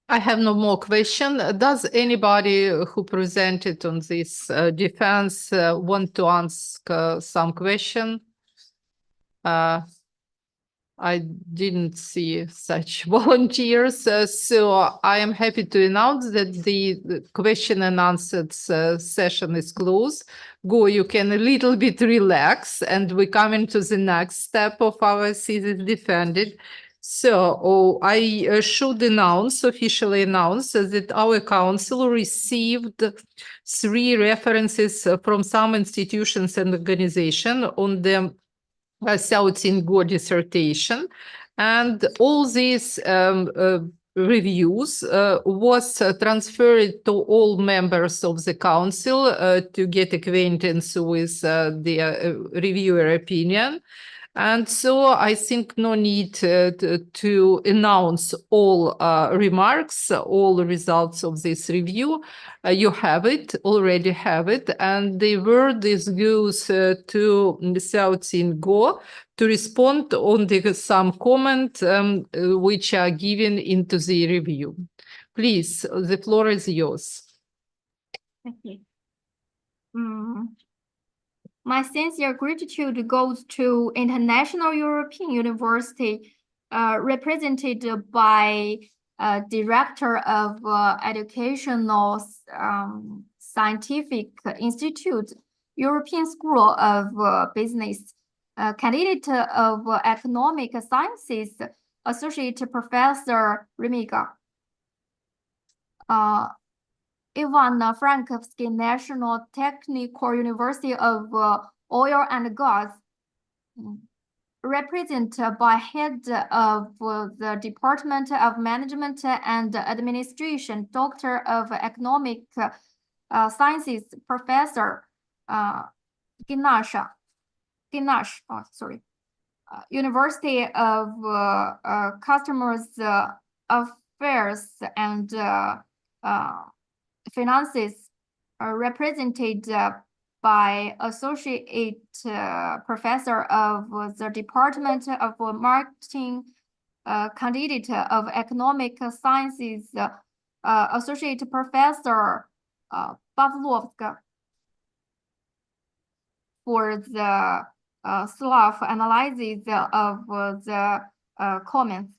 I have no more question. Does anybody who presented on this defense want to ask some question? I didn't see such volunteers, so I am happy to announce that the question and answer session is closed. Go, you can a little bit relax, and we come into the next step of our thesis defended. So I should officially announce that our council received 3 references from some institutions and organizations on the Syaoqin Go dissertation, and all these reviews was transferred to all members of the council to get acquaintance with their reviewer opinion. And so I think no need to announce all remarks, all results of this review. You already have it. And the word goes to Syaoqin Go to respond on some comment which are given into the review. Please, the floor is yours. Thank you. My sincere gratitude goes to International European University, represented by Director of Educational Scientific Institute, European School of Business, candidate of Economic Sciences, Associate Professor Remiga. Ivano-Frankivsky National Technical University of Oil and Gas, represented by head of the Department of Management and Administration, Doctor of Economic Sciences, Professor Ginash, University of Customers Affairs and Finances, represented by Associate Professor of the Department of Marketing, candidate of Economic Sciences, Associate Professor Pavlovska, for the self analysis of the comments.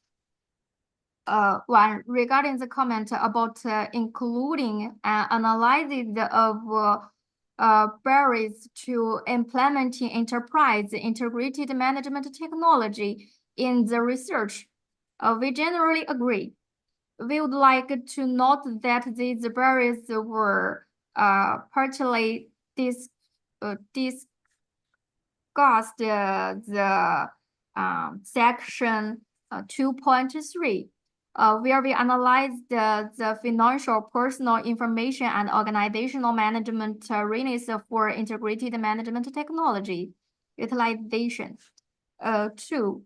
One, regarding the comment about including analysis of barriers to implementing enterprise integrated management technology in the research, we generally agree. We would like to note that these barriers were partially discussed the section 2.3. Where we analyzed the financial, personal information, and organizational management readiness for integrated management technology utilization. 2,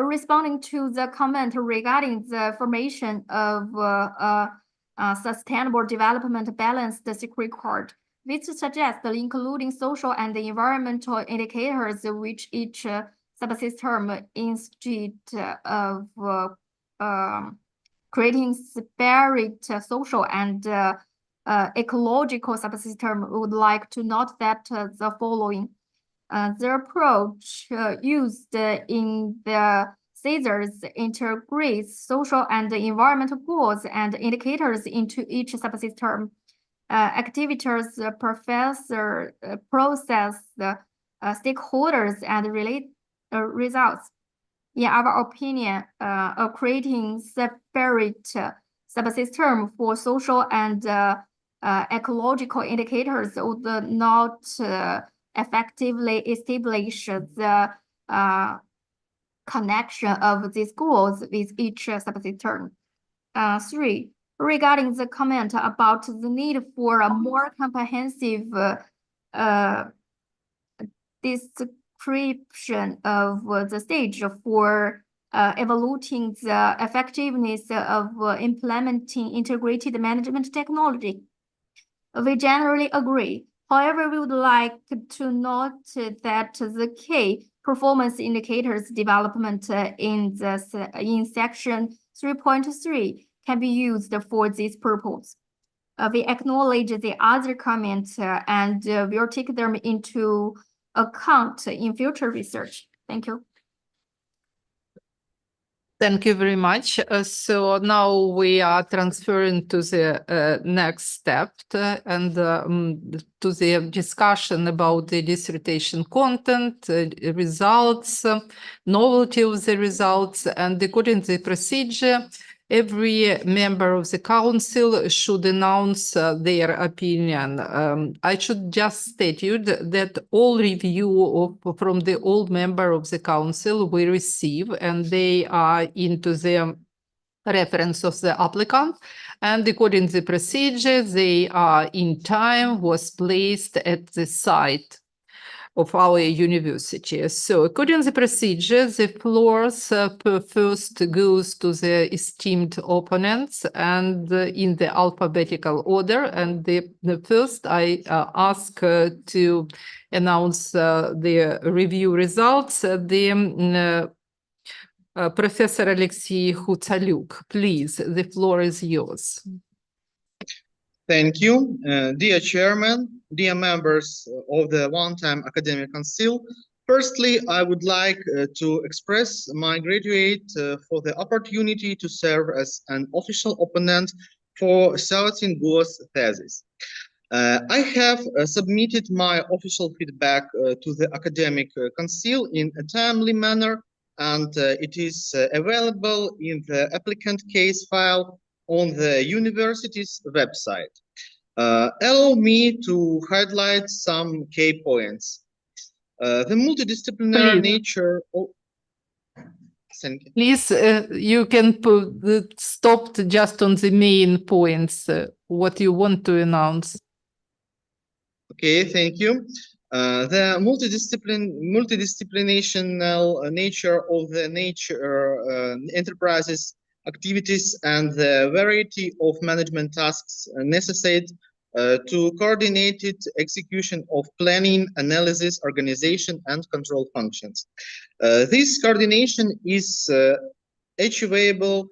responding to the comment regarding the formation of sustainable development balanced scorecard, which suggests including social and environmental indicators which each subsystem instead of creating separate social and ecological subsystem, would like to note that the following. The approach used in the scissors integrates social and environmental goals and indicators into each subsystem. Activities, professor, process, stakeholders, and relate results. In our opinion, creating separate subsystem for social and ecological indicators would not effectively establish the connection of these goals with each subsystem. 3, regarding the comment about the need for a more comprehensive description of the stage for evaluating the effectiveness of implementing integrated management technology, we generally agree. However, we would like to note that the key performance indicators development in section 3.3 can be used for this purpose. We acknowledge the other comments and we'll take them into account in future research. Thank you. Thank you very much. So now we are transferring to the next step and to the discussion about the dissertation content, results, novelty of the results, and according to the procedure, every member of the council should announce their opinion. I should just state you that all review from the old member of the council we receive, and they are into the reference of the applicant, and according to the procedure, they are in time was placed at the site of our university. So according to the procedure, the floors first goes to the esteemed opponents and in the alphabetical order. And the first I ask to announce the review results. Professor Alexey Khutsaluk, please, the floor is yours. Thank you. Dear Chairman, dear members of the one-time Academic Council, firstly, I would like to express my gratitude for the opportunity to serve as an official opponent for Syaotzin Go's thesis. I have submitted my official feedback to the Academic Council in a timely manner, and it is available in the applicant case file on the university's website. Allow me to highlight some key points. The multidisciplinary nature of... Thank you. Please, you can stop just on the main points, what you want to announce. Okay, thank you. The multidisciplinational nature of the enterprises activities and the variety of management tasks necessary to coordinated execution of planning, analysis, organization, and control functions. This coordination is achievable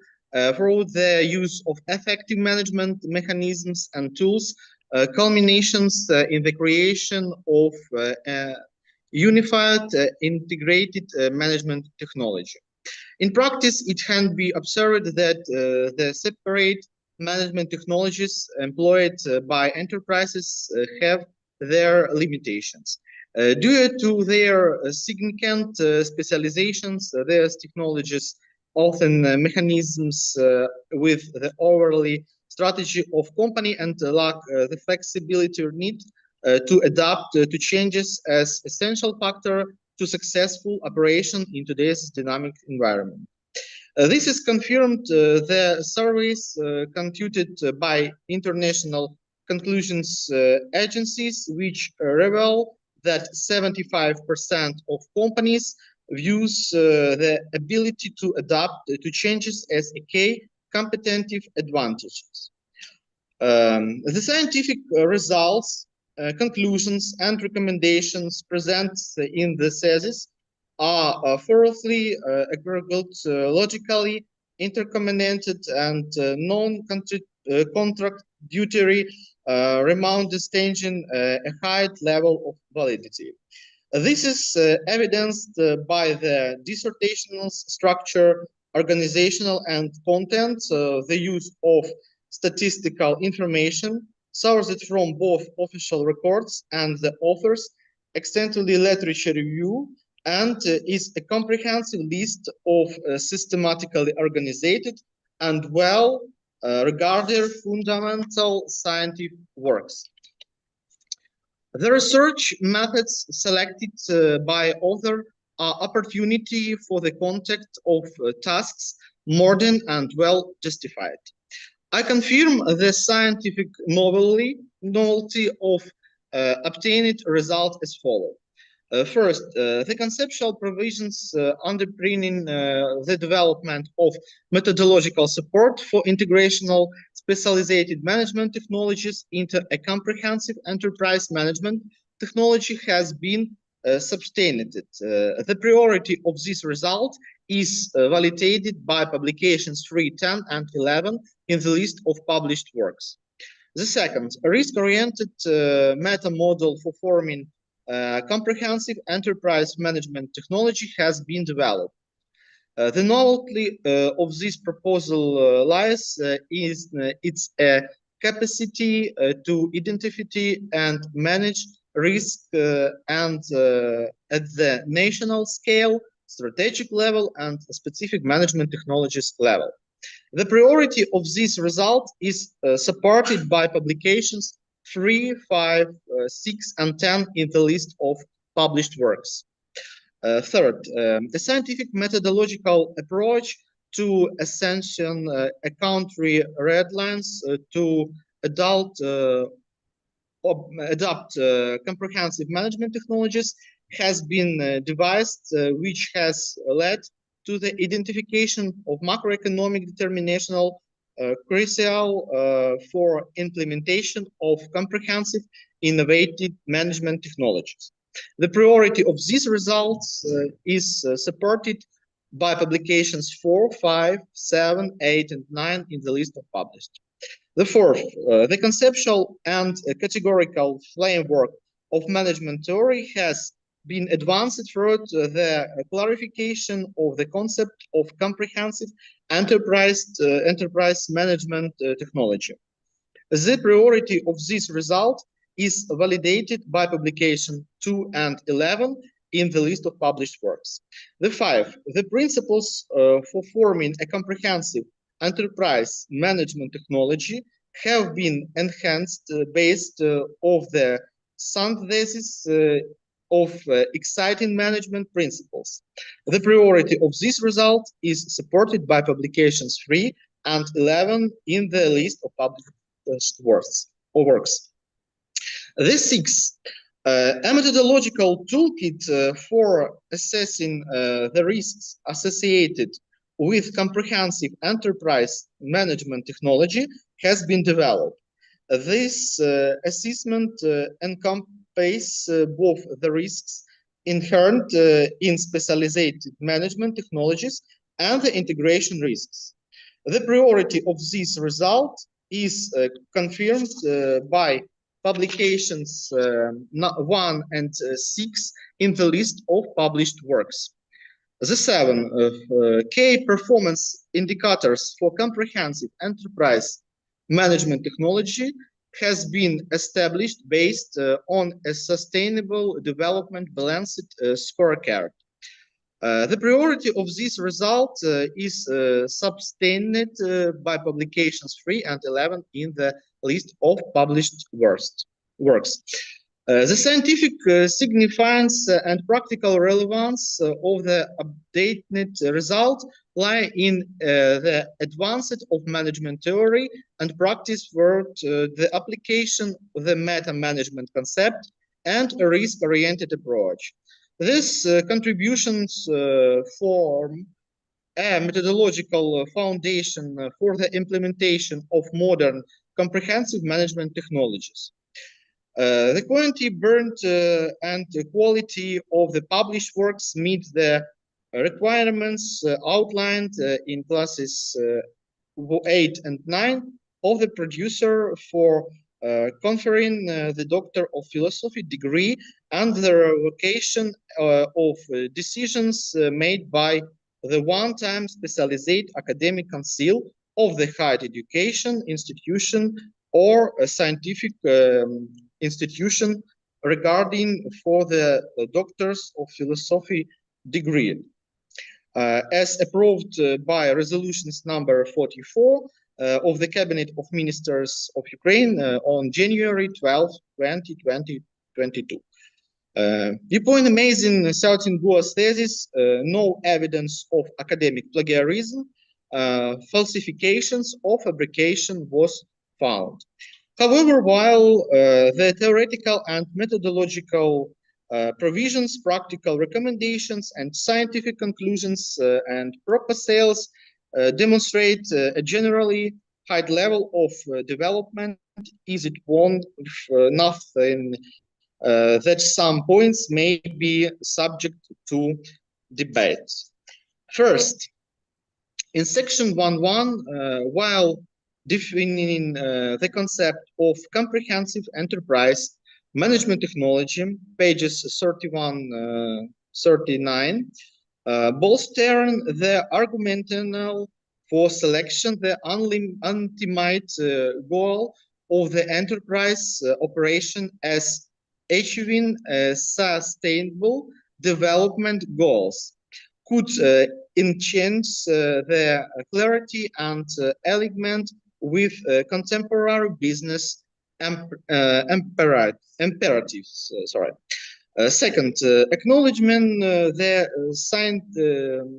through the use of effective management mechanisms and tools, culminations in the creation of unified integrated management technology. In practice, it can be observed that the separate management technologies employed by enterprises have their limitations. Due to their significant specializations, these technologies often mechanisms with the overly strategy of company and lack the flexibility or need to adapt to changes as essential factor to successful operation in today's dynamic environment. This is confirmed the surveys conducted by international conclusions agencies, which reveal that 75% of companies views the ability to adapt to changes as a key competitive advantages. The scientific results, conclusions, and recommendations presented in the thesis are thoroughly aggregate, logically interconnected, and non-contradictory, remount distinction a high level of validity. This is evidenced by the dissertational structure, organizational and content, the use of statistical information sourced from both official records and the author's extensively literature review, and is a comprehensive list of systematically organized and well regarded fundamental scientific works. The research methods selected by author are opportunity for the context of tasks, modern and well justified. I confirm the scientific novelty of obtained results as follows. First, the conceptual provisions underpinning the development of methodological support for integrational specialized management technologies into a comprehensive enterprise management technology has been substantiated. The priority of this result is validated by publications 3, 10, and 11 in the list of published works. The second, a risk-oriented meta model for forming comprehensive enterprise management technology has been developed. The novelty of this proposal lies is its capacity to identify and manage risk and at the national scale, strategic level, and specific management technologies level. The priority of this result is supported by publications 3, 5, 6, and 10 in the list of published works. Third, the scientific methodological approach to ascension a country red lines to adopt comprehensive management technologies has been devised, which has led to the identification of macroeconomic determinational crucial for implementation of comprehensive innovative management technologies. The priority of these results is supported by publications 4, 5, 7, 8, and 9 in the list of published. The fourth, the conceptual and categorical framework of management theory has been advanced through the clarification of the concept of comprehensive enterprise management technology. The priority of this result is validated by publication 2 and 11 in the list of published works. The five, the principles for forming a comprehensive enterprise management technology have been enhanced based of the synthesis of exciting management principles. The priority of this result is supported by publications 3 and 11 in the list of published works. The sixth, a methodological toolkit for assessing the risks associated with comprehensive enterprise management technology has been developed. This assessment encompasses both the risks inherent in specialized management technologies and the integration risks. The priority of this result is confirmed by publications 1 and 6 in the list of published works. The seven key performance indicators for comprehensive enterprise management technology has been established based on a sustainable development balanced scorecard. The priority of this result is substantiated by publications 3 and 11 in the list of published works. The scientific significance and practical relevance of the updated result lie in the advancement of management theory and practice for the application of the meta-management concept and a risk-oriented approach. These contributions form a methodological foundation for the implementation of modern comprehensive management technologies. The quantity burned and the quality of the published works meet the requirements outlined in classes 8 and 9 of the producer for conferring the Doctor of Philosophy degree and the revocation of decisions made by the one-time specialized academic council of the higher education institution or a scientific institution regarding for the Doctors of Philosophy degree. As approved by resolutions number 44 of the Cabinet of Ministers of Ukraine on January 12, 2022. Viewpoint amazing Syaoцін Go's thesis, no evidence of academic plagiarism, falsifications or fabrication was found. However, while the theoretical and methodological provisions, practical recommendations, and scientific conclusions and proposals demonstrate a generally high level of development, is it one nothing that some points may be subject to debate. First, in section 1.1, while defining the concept of comprehensive enterprise management technology, pages 31, 39, bolstering the argumental for selection the ultimate goal of the enterprise operation as achieving sustainable development goals could enhance the clarity and alignment with contemporary business imperatives. Second, acknowledgement the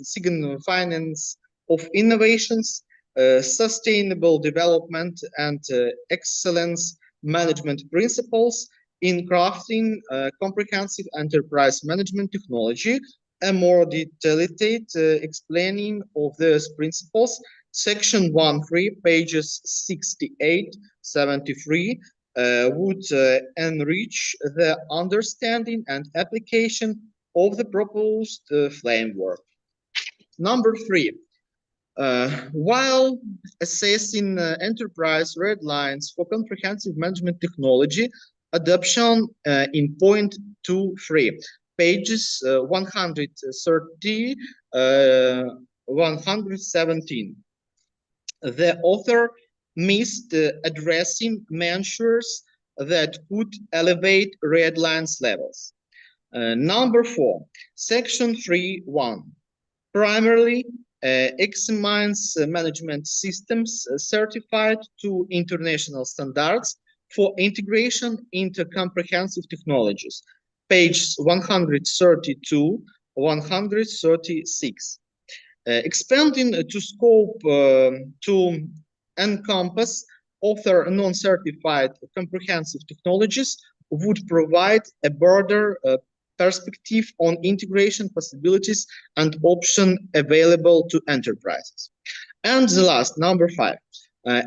significance of innovations, sustainable development, and excellence management principles in crafting comprehensive enterprise management technology. A more detailed explaining of these principles, section 1.3, pages 68, 73, would enrich the understanding and application of the proposed framework. Number 3, while assessing enterprise red lines for comprehensive management technology adoption in point 2.3, pages 130, 117, the author missed addressing measures that could elevate red lines levels. Number 4, section 3.1, primarily examines management systems certified to international standards for integration into comprehensive technologies, pages 132, 136. Expanding to scope to encompass other non-certified comprehensive technologies would provide a broader perspective on integration possibilities and options available to enterprises. And the last, number 5,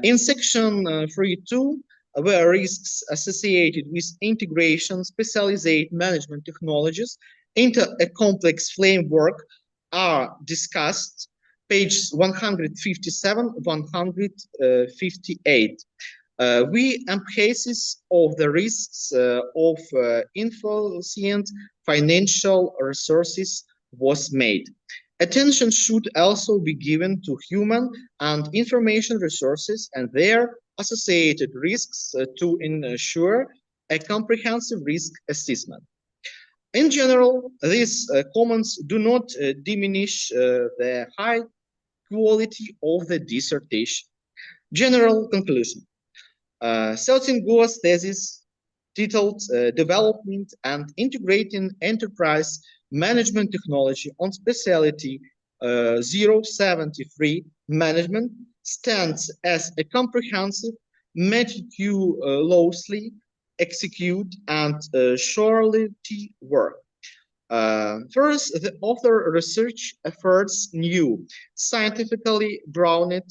in section 3.2, where risks associated with integration, specialized management technologies into a complex framework are discussed, pages 157, 158. We emphasis of the risks of insufficient financial resources was made. Attention should also be given to human and information resources and their associated risks to ensure a comprehensive risk assessment. In general, these comments do not diminish the high quality of the dissertation. General conclusion. Syaoцін Go's thesis titled Development and Integrating Enterprise Management Technology on Specialty 073 Management stands as a comprehensive, meticulously execute and surely work. First, the author research efforts new, scientifically grounded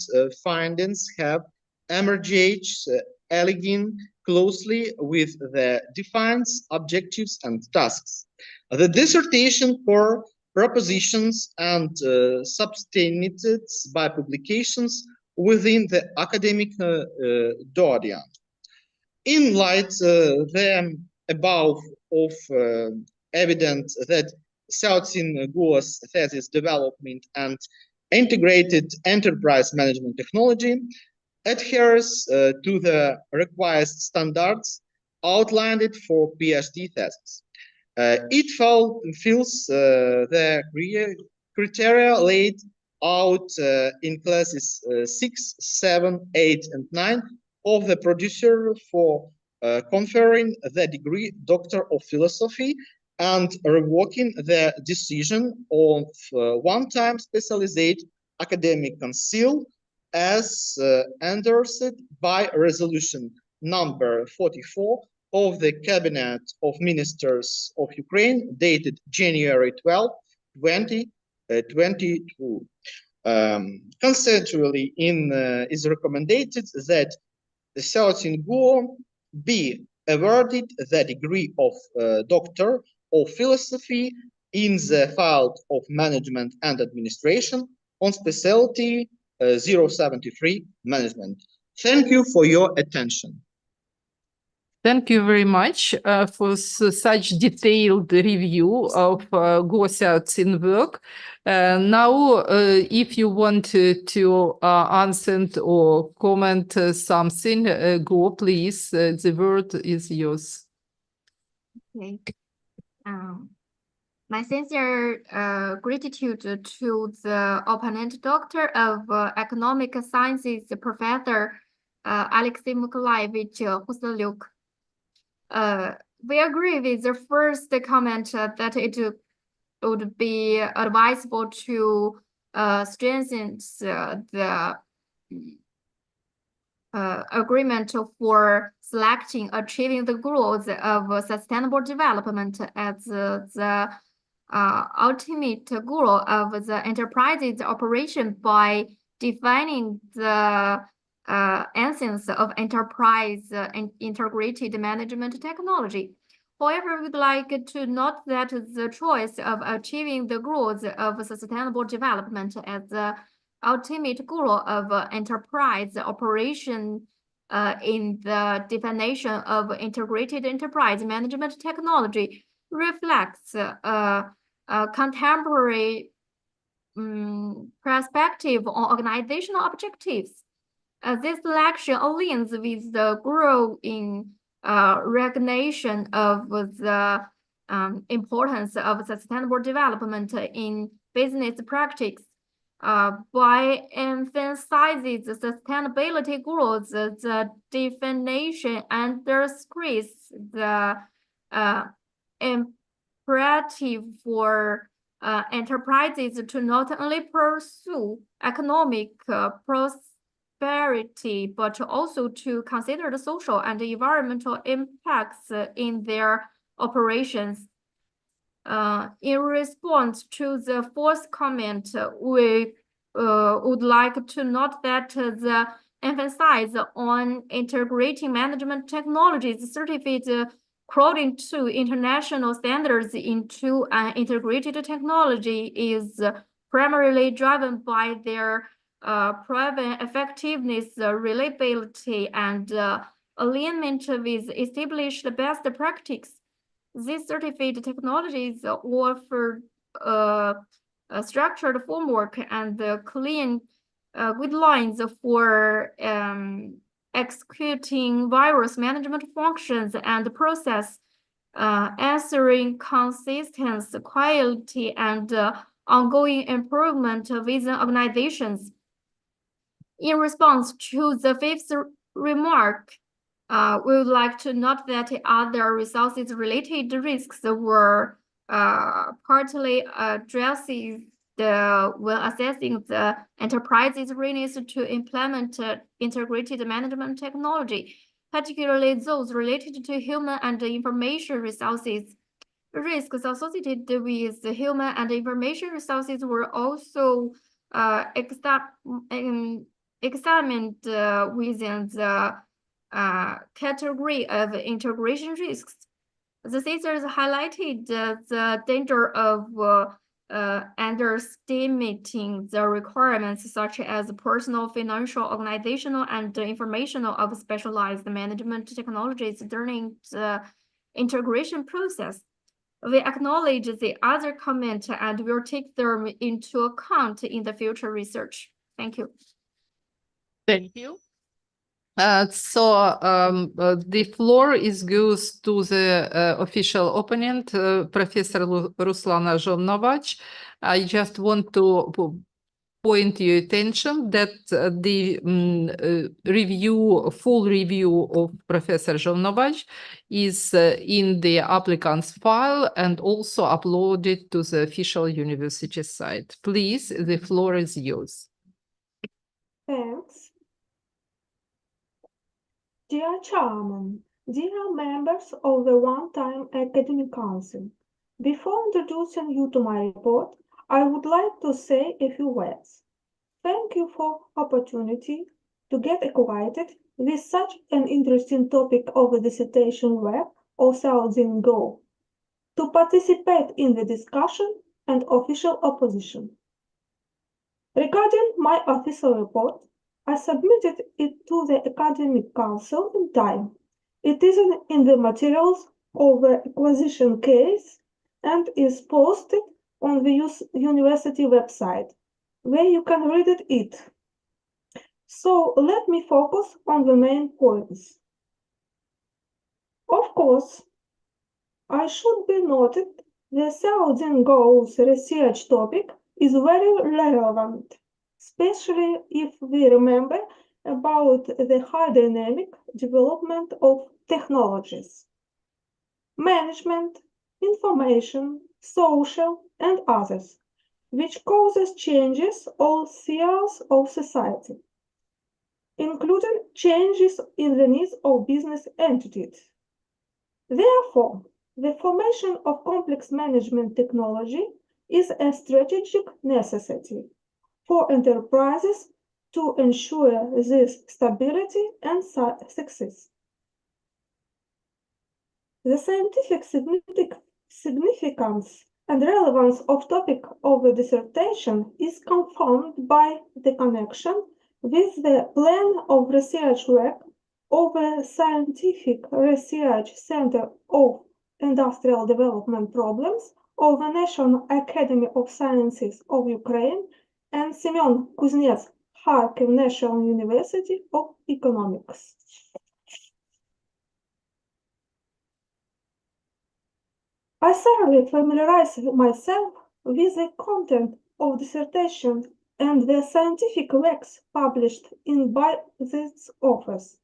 findings have emerged aligning closely with the defined objectives and tasks. The dissertation core propositions and substantiated by publications within the academic domain. In light the above of evident that Syaoцін Go's thesis development and integrated enterprise management technology adheres to the required standards outlined for PhD thesis. It fulfills the criteria laid out in classes 6, 7, 8, and 9 of the producer for conferring the degree Doctor of Philosophy and revoking the decision of one-time specialized academic council as endorsed by resolution number 44 of the Cabinet of Ministers of Ukraine dated January 12, 2022. Consequently, is recommended that the Syaoцін Go be awarded the degree of Doctor of Philosophy in the field of Management and Administration on specialty 073 Management. Thank you for your attention. Thank you very much for such detailed review of Go Syaocin work. Now, if you want to answer or comment something, Go, please. The word is yours. Okay. My sincere gratitude to the opponent doctor of economic sciences, Professor Alexey Mykolaevich Huslyuk. We agree with the first comment that it would be advisable to strengthen the agreement for selecting achieving the goals of sustainable development as the ultimate goal of the enterprise's operation by defining the essence of enterprise and integrated management technology. However, we would like to note that the choice of achieving the goals of sustainable development as the ultimate goal of enterprise operation in the definition of integrated enterprise management technology reflects a contemporary perspective on organizational objectives. This selection aligns with the growing recognition of the importance of sustainable development in business practice. By emphasizing the sustainability goals, the definition underscores the imperative for enterprises to not only pursue economic prosperity, but also to consider the social and environmental impacts in their operations. In response to the fourth comment, we would like to note that the emphasis on integrating management technologies certificate according to international standards into an integrated technology is primarily driven by their proven effectiveness, reliability, and alignment with established best practice. These certified technologies offer a structured framework and clean guidelines for executing various management functions and process, ensuring consistency, quality, and ongoing improvement within organizations. In response to the fifth remark, we would like to note that other resources-related risks were partly addressed when assessing the enterprise's readiness to implement integrated management technology, particularly those related to human and information resources. Risks associated with human and information resources were also examined within the category of integration risks. The scissors highlighted the danger of underestimating the requirements such as personal, financial, organizational, and informational of specialized management technologies during the integration process. We acknowledge the other comment and will take them into account in the future research. Thank you. Thank you. The floor goes to the official opponent, Professor Ruslana Zhovnovach. I just want to point your attention that the full review of Professor Zhovnovach is in the applicant's file and also uploaded to the official university site. Please, the floor is yours. Thanks. Dear Chairman, dear members of the One-Time Academic Council, before introducing you to my report, I would like to say a few words. Thank you for opportunity to get acquainted with such an interesting topic of a dissertation work, Go Syaoцін Go, to participate in the discussion and official opposition. Regarding my official report, I submitted it to the Academic Council in time. It is in the materials of the acquisition case and is posted on the university website, where you can read it. So let me focus on the main points. Of course, I should be noted the Syaoцін Go's research topic is very relevant, especially if we remember about the high dynamic development of technologies, management, information, social, and others, which causes changes in all spheres of society, including changes in the needs of business entities. Therefore, the formation of complex management technology is a strategic necessity for enterprises to ensure this stability and success. The scientific significance and relevance of topic of the dissertation is confirmed by the connection with the plan of research work of the Scientific Research Center of Industrial Development Problems of the National Academy of Sciences of Ukraine and Semyon Kuznets Kharkiv National University of Economics. I thoroughly familiarized myself with the content of dissertation and the scientific works published by this office,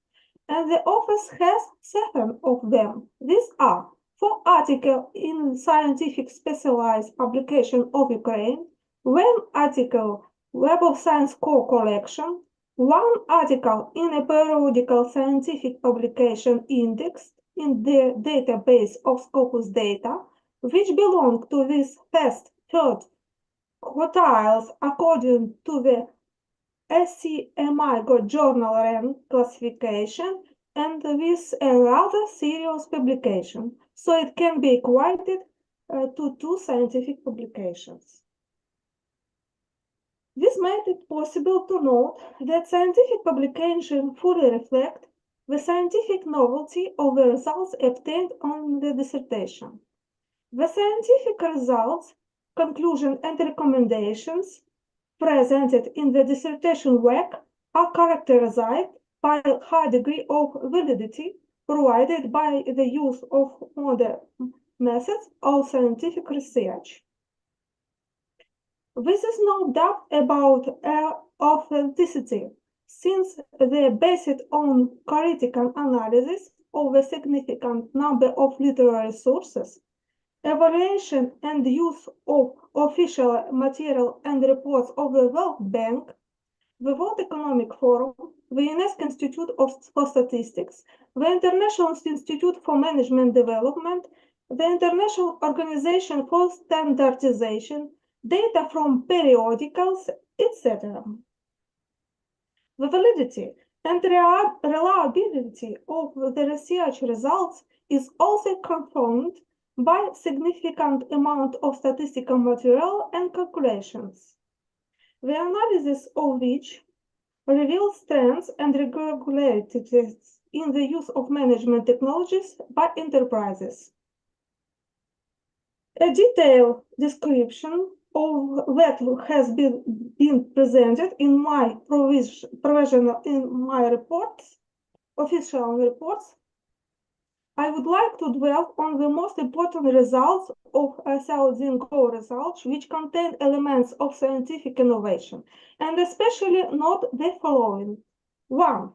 and the office has 7 of them. These are 4 articles in scientific specialized publication of Ukraine, 1 article Web of Science core collection, 1 article in a periodical scientific publication indexed in the database of Scopus data, which belong to these first 3rd quartiles according to the SCMI journal rank classification, and with a rather serious publication, so it can be equated to 2 scientific publications. This made it possible to note that scientific publications fully reflect the scientific novelty of the results obtained on the dissertation. The scientific results, conclusions, and recommendations presented in the dissertation work are characterized by a high degree of validity provided by the use of modern methods of scientific research. This is no doubt about authenticity, since they are based on critical analysis of a significant number of literary sources, evaluation and use of official material and reports of the World Bank, the World Economic Forum, the UNESCO Institute for Statistics, the International Institute for Management Development, the International Organization for Standardization, data from periodicals, etc. The validity and reliability of the research results is also confirmed by significant amount of statistical material and calculations, the analysis of which reveals trends and irregularities in the use of management technologies by enterprises. A detailed description of that has been presented in my provision in my reports, official reports. I would like to dwell on the most important results of Syaoцін Go results, which contain elements of scientific innovation, and especially note the following. 1.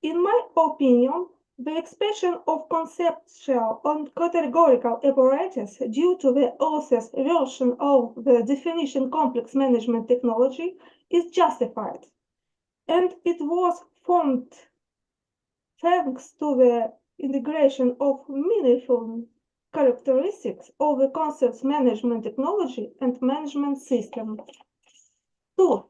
In my opinion, the expansion of conceptual and categorical apparatus due to the author's version of the definition complex management technology is justified, and it was formed thanks to the integration of meaningful characteristics of the concepts management technology and management system. 2.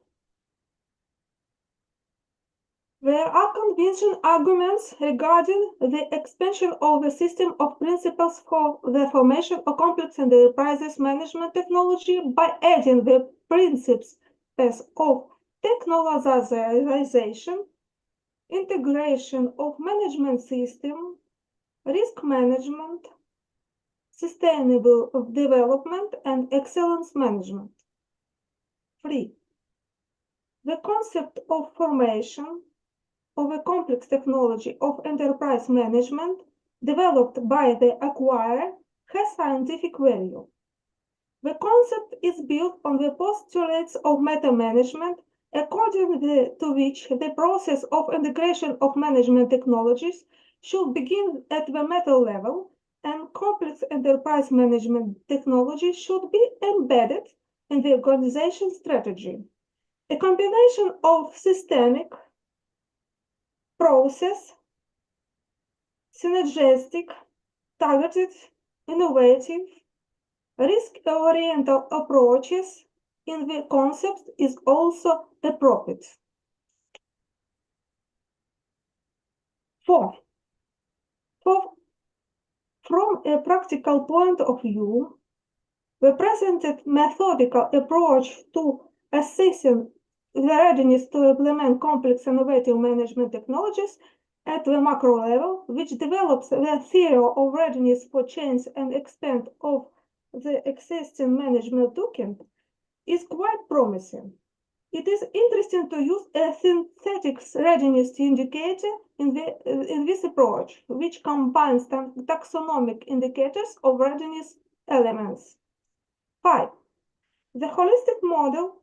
There are convincing arguments regarding the expansion of the system of principles for the formation of complex enterprises management technology by adding the principles of technologization, integration of management system, risk management, sustainable development, and excellence management. 3. The concept of formation of a complex technology of enterprise management developed by the acquirer has scientific value. The concept is built on the postulates of meta-management, according to which the process of integration of management technologies should begin at the meta level, and complex enterprise management technology should be embedded in the organization strategy. A combination of systemic, process, synergistic, targeted, innovative, risk-oriented approaches in the concept is also appropriate. 4. From a practical point of view, the presented methodical approach to assessing the readiness to implement complex innovative management technologies at the macro level, which develops the theory of readiness for change and extent of the existing management toolkit, is quite promising. It is interesting to use a synthetic readiness indicator in this approach, which combines taxonomic indicators of readiness elements. 5. The holistic model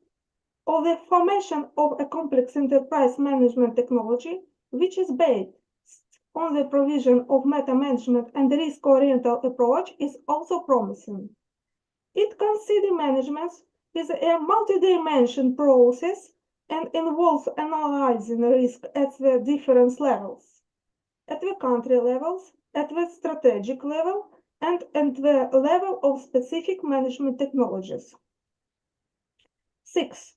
of the formation of a complex enterprise management technology, which is based on the provision of meta-management and risk-oriented approach, is also promising. It considers management as a multi-dimensional process and involves analyzing risk at the different levels, at the country levels, at the strategic level, and at the level of specific management technologies. 6.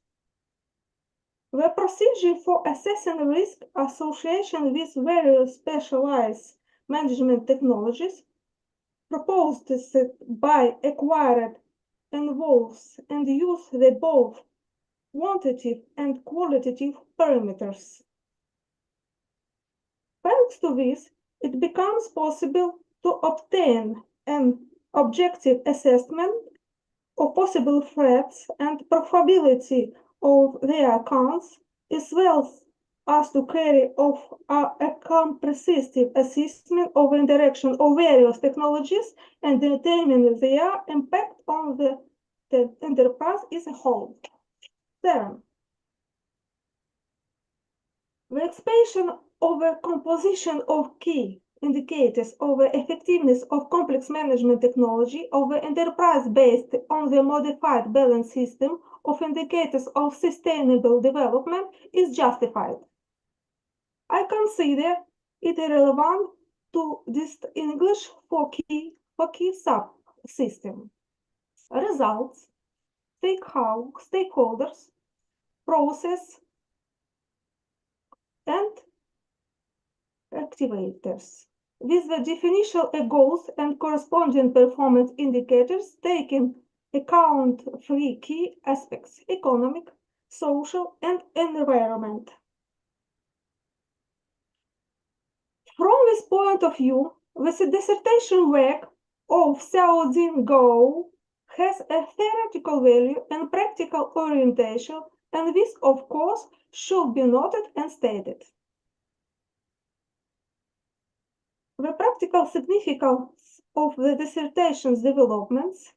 The procedure for assessing risk association with various specialized management technologies proposed by acquired involves and use the both quantitative and qualitative parameters. Thanks to this, it becomes possible to obtain an objective assessment of possible threats and probability of their accounts, as well as to carry out a comprehensive assessment of interaction of various technologies and determine their impact on the enterprise as a whole. 7. The expansion of the composition of key indicators of the effectiveness of complex management technology of the enterprise based on the modified balance system of indicators of sustainable development is justified. I consider it relevant to distinguish four key subsystems: results, stakeholders, process, and activators, with the definition of goals and corresponding performance indicators taking account three key aspects: economic, social, and environment. From this point of view, the dissertation work of Xiaozin Go has a theoretical value and practical orientation, and this, of course, should be noted and stated. The practical significance of the dissertation's developments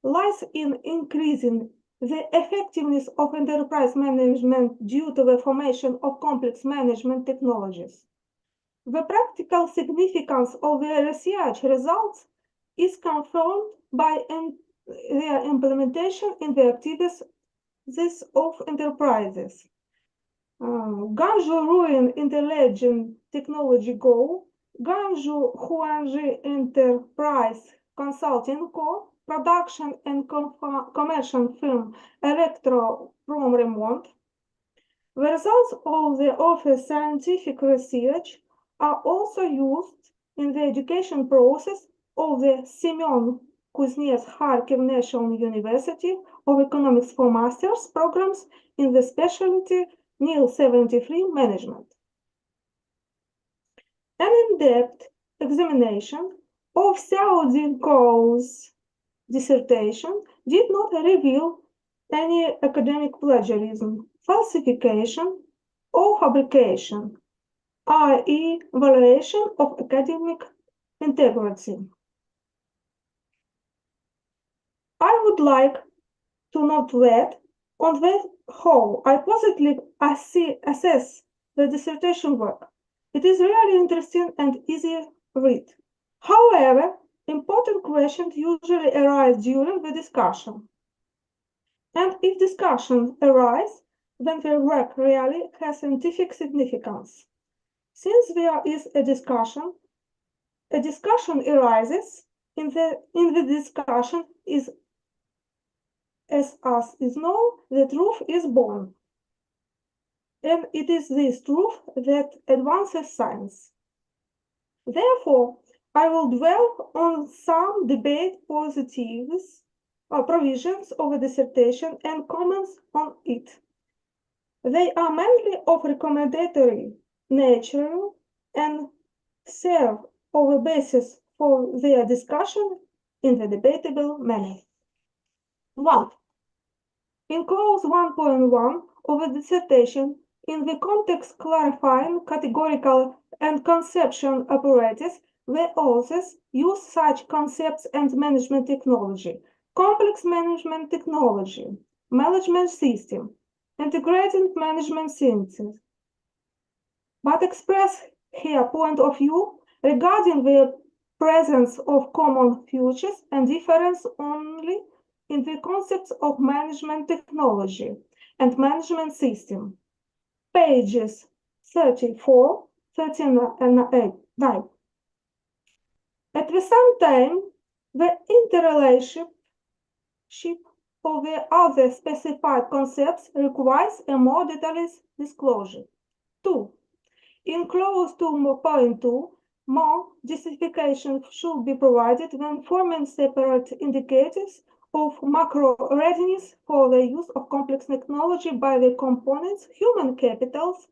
lies in increasing the effectiveness of enterprise management due to the formation of complex management technologies. The practical significance of the research results is confirmed by their implementation in the activities of enterprises. Ganzhou Ruin Intelligent Technology Go, Ganzhou Huanzhi Enterprise Consulting Co., production and commercial firm Electro from Remote, The results of the office scientific research are also used in the education process of the Semyon Kuznets Kharkiv National University of Economics for Masters programs in the specialty NIL 73 Management. An in-depth examination of Xiaotzin Go's dissertation did not reveal any academic plagiarism, falsification, or fabrication, i.e. violation of academic integrity. I would like to note that, on the whole, I positively assess the dissertation work. It is really interesting and easy read. However, important questions usually arise during the discussion. And if discussions arise, then the work really has scientific significance. Since there is a discussion arises. In the discussion is, as us is known, the truth is born. And it is this truth that advances science. Therefore, I will dwell on some debate positives or provisions of the dissertation and comments on it. They are mainly of recommendatory nature and serve as a basis for their discussion in the debatable manner. 1. In clause 1.1 of the dissertation, in the context clarifying categorical and conceptual apparatus, the authors use such concepts and management technology, complex management technology, management system, integrated management synthesis, but express here point of view regarding the presence of common features and difference only in the concepts of management technology and management system. Pages 34, 39. At the same time, the interrelationship of the other specified concepts requires a more detailed disclosure. 2. In clause 2.2, more justification should be provided when forming separate indicators of macro readiness for the use of complex technology by the components, human capitals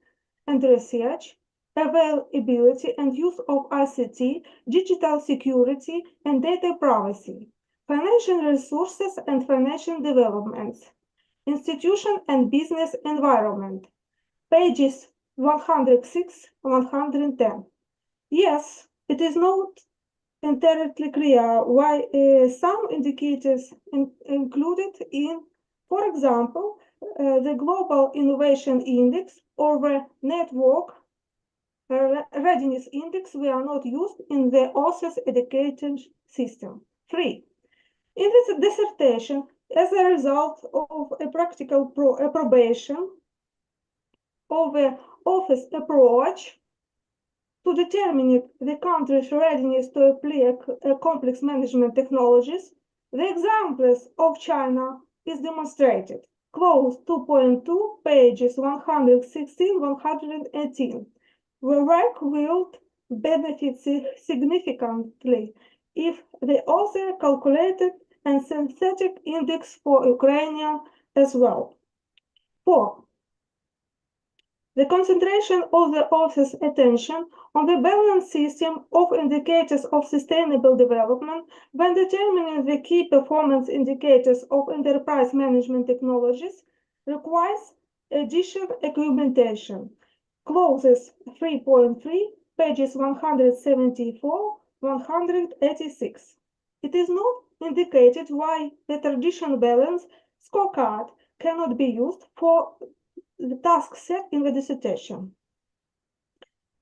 and research, availability and use of ICT, digital security and data privacy, financial resources and financial developments, institution and business environment, pages 106, 110. Yes, it is not entirely clear why some indicators included in, for example, the Global Innovation Index or the Network Readiness Index were not used in the author's education system. 3. In this dissertation, as a result of a practical approbation of the office approach to determine the country's readiness to apply complex management technologies, the examples of China is demonstrated. Clause 2.2, pages 116, 118. The work will benefit significantly if the author calculated a synthetic index for Ukrainian as well. 4. The concentration of the author's attention on the balanced system of indicators of sustainable development when determining the key performance indicators of enterprise management technologies requires additional argumentation. Clauses 3.3, pages 174, 186. It is not indicated why the traditional balance scorecard cannot be used for the task set in the dissertation.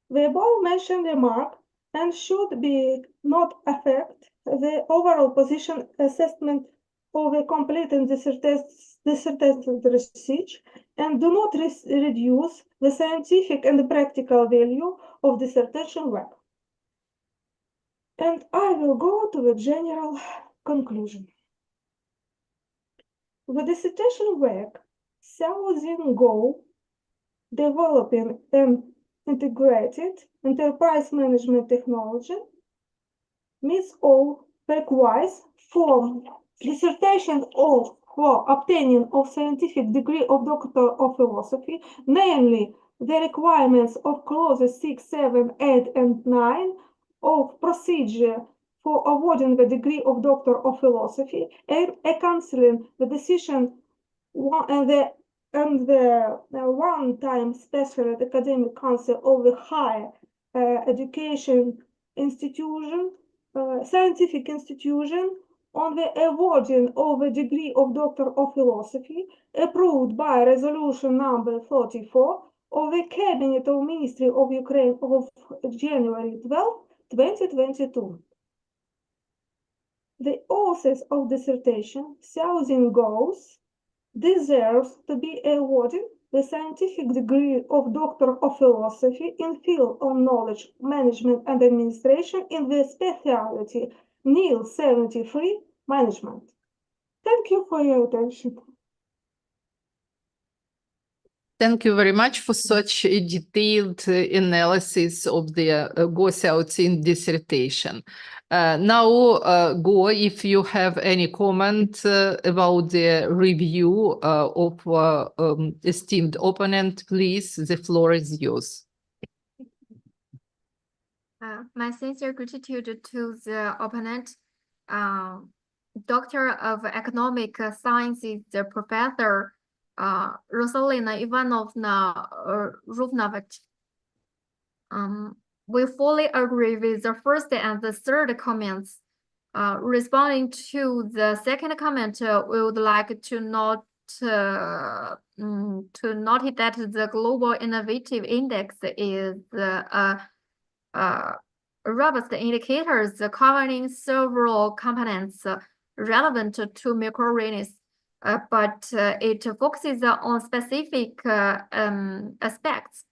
The above-mentioned remark and should be not affect the overall position assessment of a complete and dissertation research and do not reduce the scientific and practical value of dissertation work. And I will go to the general conclusion. The dissertation work Xiaotzin Go developing an integrated enterprise management technology meets all requires for dissertation or for obtaining of scientific degree of Doctor of Philosophy, namely the requirements of clauses 6, 7, 8, and 9 of procedure for awarding the degree of Doctor of Philosophy, and canceling the decision and the one-time special academic council of the higher education institution, scientific institution, on the awarding of a degree of Doctor of Philosophy approved by resolution number 44 of the Cabinet of Ministry of Ukraine of January 12, 2022. The authors of dissertation, Xiaozin Goes, deserves to be awarded the scientific degree of Doctor of Philosophy in field of knowledge, management, and administration in the specialty NIL 73 management. Thank you for your attention. Thank you very much for such a detailed analysis of the Go Syaoqin dissertation. Now, Go, if you have any comment about the review of esteemed opponent, please, the floor is yours. My sincere gratitude to the opponent, Doctor of Economic Sciences, the Professor Rosalina Ivanovna Ruvnovich. We fully agree with the first and the third comments. Responding to the second comment, we would like to note that the Global Innovative Index is robust indicators covering several components relevant to microregions, but it focuses on specific aspects.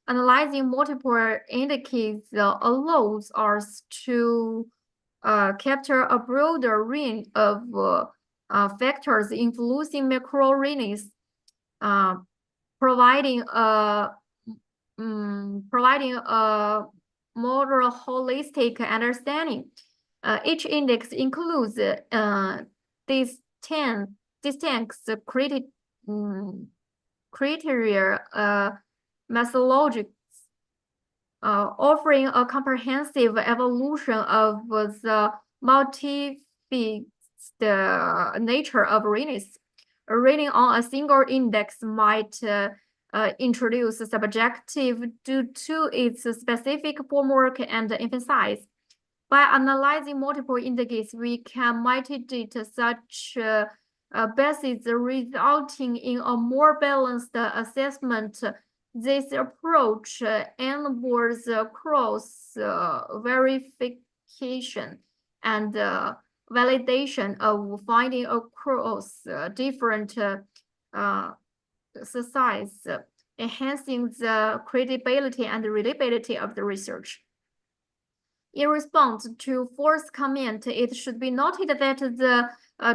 Analyzing multiple indicators allows us to capture a broader range of factors influencing microregions, providing a more holistic understanding. Each index includes distinct criteria methodologies, offering a comprehensive evaluation of the multi-fixed nature of regions. Rating on a single index might introduce subjective due to its specific formwork and emphasis. By analyzing multiple indicators, we can mitigate such basis, resulting in a more balanced assessment. This approach enables cross verification and validation of finding across different societies, enhancing the credibility and reliability of the research. In response to fourth comment, it should be noted that the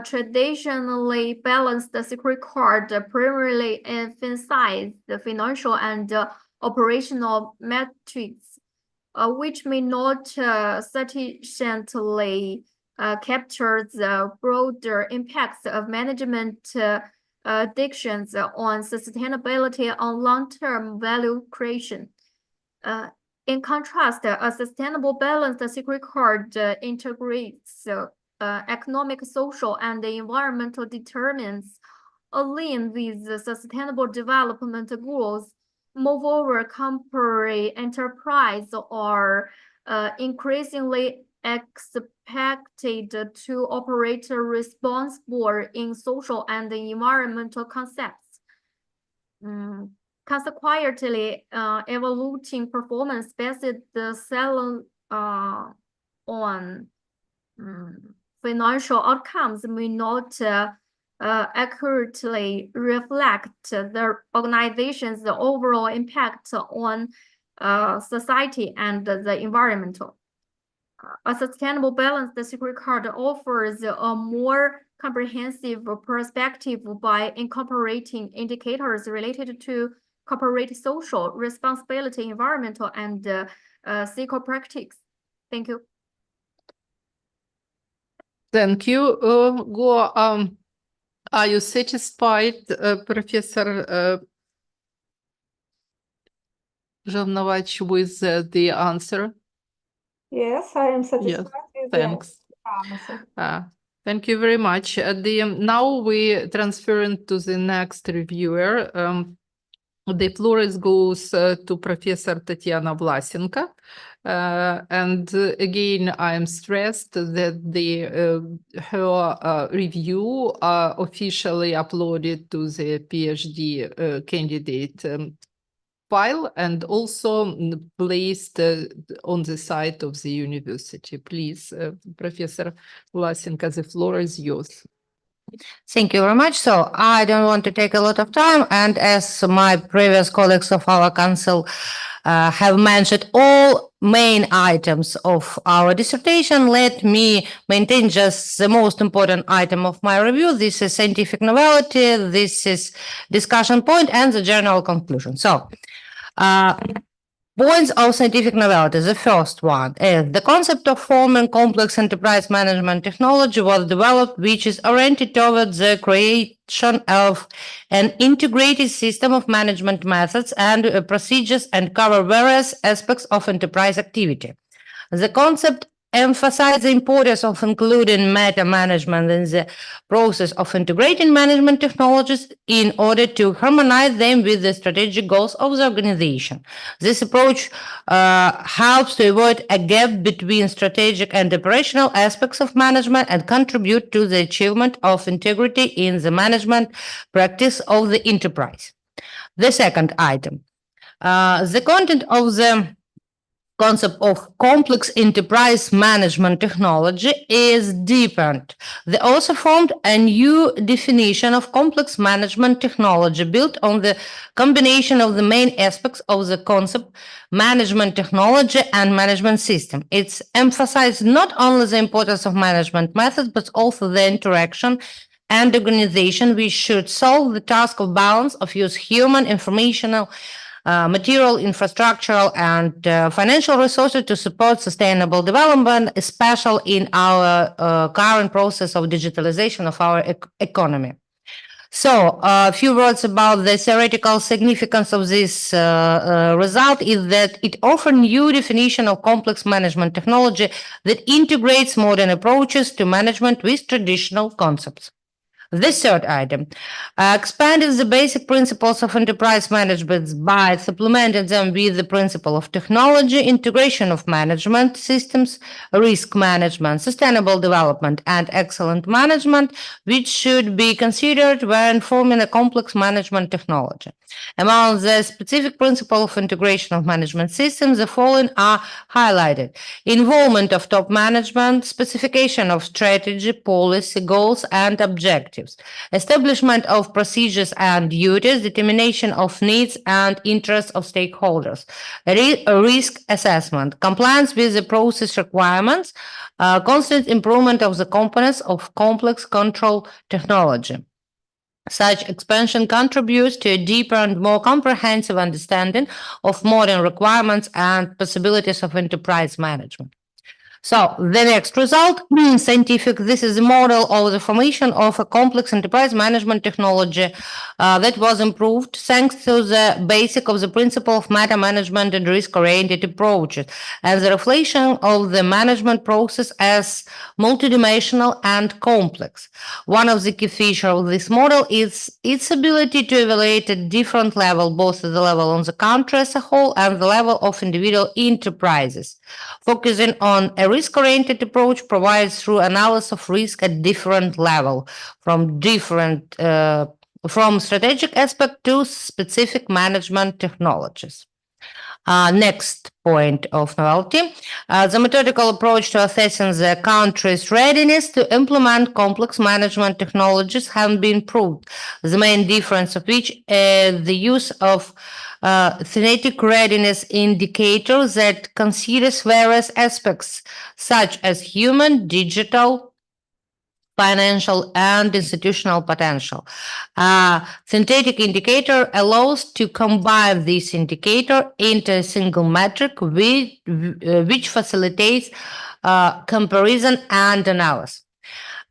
traditionally balanced scorecard primarily emphasizes the financial and operational metrics, which may not sufficiently capture the broader impacts of management decisions on sustainability on long-term value creation. In contrast, a sustainable balanced scorecard integrates economic, social, and environmental determinants aligned with the sustainable development goals. Moreover, corporate enterprise are increasingly expected to operate responsibly in social and environmental concepts. Consequently, evaluating performance based on financial outcomes may not accurately reflect the organization's overall impact on society and the environment. A sustainable balanced scorecard offers a more comprehensive perspective by incorporating indicators related to corporate social responsibility, environmental, and ethical practice. Thank you. Thank you, Go. Are you satisfied, Professor Żarnowicz, with the answer? Yes, I am satisfied with the Thanks. answer. Thank you very much. Now we transfer to the next reviewer. The floor goes to Professor Tatiana Vlasenko. And again, I am stressed that her review officially uploaded to the PhD candidate file and also placed on the site of the university. Please, Professor Vlasenko, the floor is yours. Thank you very much. So I don't want to take a lot of time. And as my previous colleagues of our council have mentioned all main items of our dissertation, let me maintain just the most important item of my review. This is scientific novelty, this is discussion point, and the general conclusion. So points of scientific novelty. The first one is the concept of forming complex enterprise management technology was developed, which is oriented towards the creation of an integrated system of management methods and procedures and cover various aspects of enterprise activity. The concept emphasizes the importance of including meta management in the process of integrating management technologies in order to harmonize them with the strategic goals of the organization. This approach helps to avoid a gap between strategic and operational aspects of management and contribute to the achievement of integrity in the management practice of the enterprise. The second item, the content of the concept of complex enterprise management technology is deepened. The author formed a new definition of complex management technology built on the combination of the main aspects of the concept management technology and management system. It's emphasized not only the importance of management methods, but also the interaction and organization which should solve the task of balance of use human, informational, material, infrastructural, and financial resources to support sustainable development, especially in our current process of digitalization of our economy. So, a few words about the theoretical significance of this result is that it offers a new definition of complex management technology that integrates modern approaches to management with traditional concepts. The third item, expanding the basic principles of enterprise management by supplementing them with the principle of technology, integration of management systems, risk management, sustainable development, and excellent management, which should be considered when forming a complex management technology. Among the specific principles of integration of management systems, the following are highlighted: involvement of top management, specification of strategy, policy, goals, and objectives, establishment of procedures and duties, determination of needs and interests of stakeholders, risk assessment, compliance with the process requirements, constant improvement of the components of complex control technology. Such expansion contributes to a deeper and more comprehensive understanding of modern requirements and possibilities of enterprise management. So the next result, scientific, this is a model of the formation of a complex enterprise management technology that was improved thanks to the basic of the principle of meta management and risk-oriented approaches, and the reflection of the management process as multidimensional and complex. One of the key features of this model is its ability to evaluate at different levels, both at the level of the country as a whole and the level of individual enterprises. Focusing on a risk-oriented approach provides through analysis of risk at different levels, from strategic aspect to specific management technologies. Next point of novelty, the methodical approach to assessing the country's readiness to implement complex management technologies have been proved, the main difference of which is the use of thematic readiness indicator that considers various aspects such as human, digital, financial and institutional potential. Synthetic indicator allows to combine this indicator into a single metric which facilitates comparison and analysis.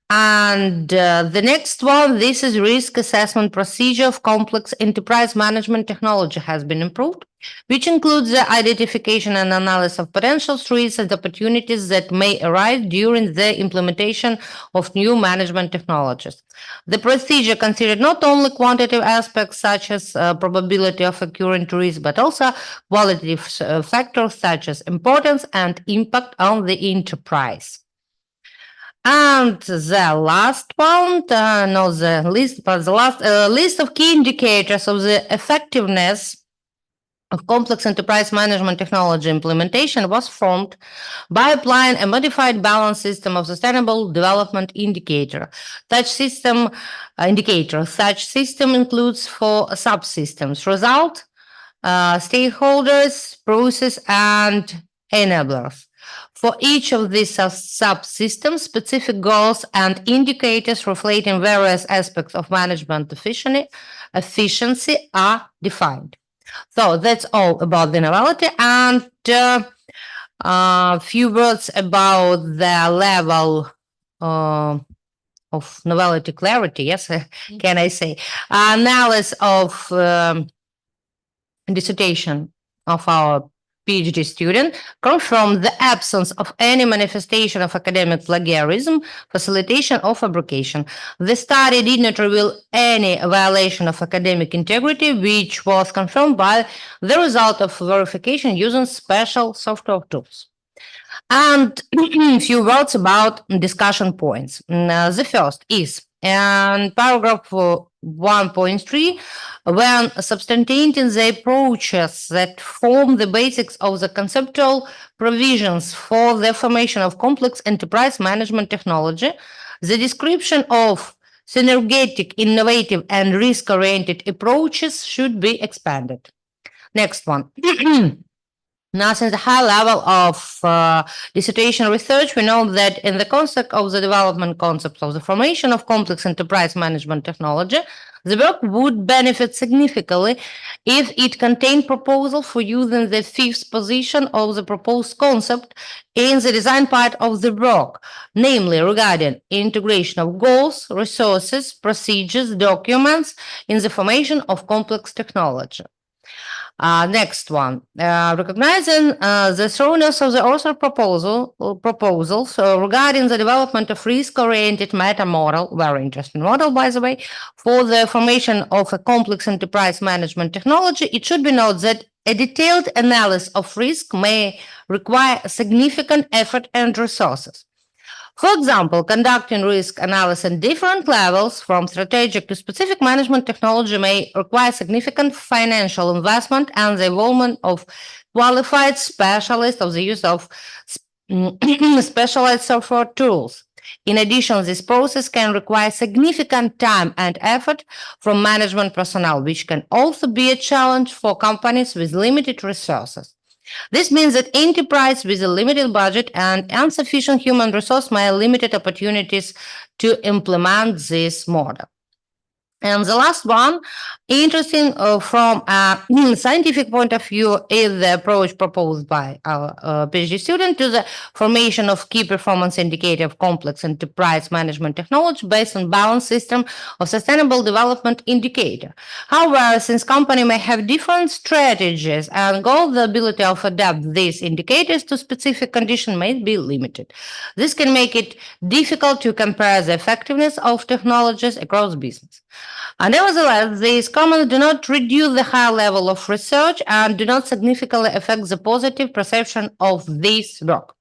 And the next one, this is risk assessment procedure of complex enterprise management technology has been improved, which includes the identification and analysis of potential risks and opportunities that may arise during the implementation of new management technologies. The procedure considered not only quantitative aspects such as probability of occurring risk, but also qualitative factors such as importance and impact on the enterprise. And the last one, not the list, but the last list of key indicators of the effectiveness of complex enterprise management technology implementation was formed by applying a modified balance system of sustainable development indicator. Such system includes 4 subsystems: result, stakeholders, process, and enablers. For each of these subsystems, specific goals and indicators reflecting various aspects of management efficiency are defined. So that's all about the novelty, and a few words about the level of novelty clarity. Yes, can I say? Analysis of dissertation of our PhD student confirmed the absence of any manifestation of academic plagiarism, facilitation, or fabrication. The study did not reveal any violation of academic integrity, which was confirmed by the result of verification using special software tools. And a few words about discussion points. The first is in paragraph 1.3, when substantiating the approaches that form the basics of the conceptual provisions for the formation of complex enterprise management technology, the description of synergetic, innovative, and risk-oriented approaches should be expanded. Next one. Now, since the high level of dissertation research, we know that in the context of the development concepts of the formation of complex enterprise management technology, the work would benefit significantly if it contained proposal for using the 5th position of the proposed concept in the design part of the work, namely regarding integration of goals, resources, procedures, documents in the formation of complex technology. Next one, recognizing the thoroughness of the author proposals regarding the development of risk-oriented meta model, very interesting model, by the way, for the formation of a complex enterprise management technology, it should be noted that a detailed analysis of risk may require significant effort and resources. For example, conducting risk analysis at different levels, from strategic to specific management technology, may require significant financial investment and the involvement of qualified specialists of the use of specialized software tools. In addition, this process can require significant time and effort from management personnel, which can also be a challenge for companies with limited resources. This means that enterprise with a limited budget and insufficient human resource may have limited opportunities to implement this model. And the last one, interesting from a scientific point of view, is the approach proposed by our PhD student to the formation of key performance indicator of complex enterprise management technology based on balanced system of sustainable development indicator. However, since company may have different strategies and goals, the ability of adapt these indicators to specific conditions may be limited. This can make it difficult to compare the effectiveness of technologies across business. Nevertheless, these comments do not reduce the high level of research and do not significantly affect the positive perception of this work.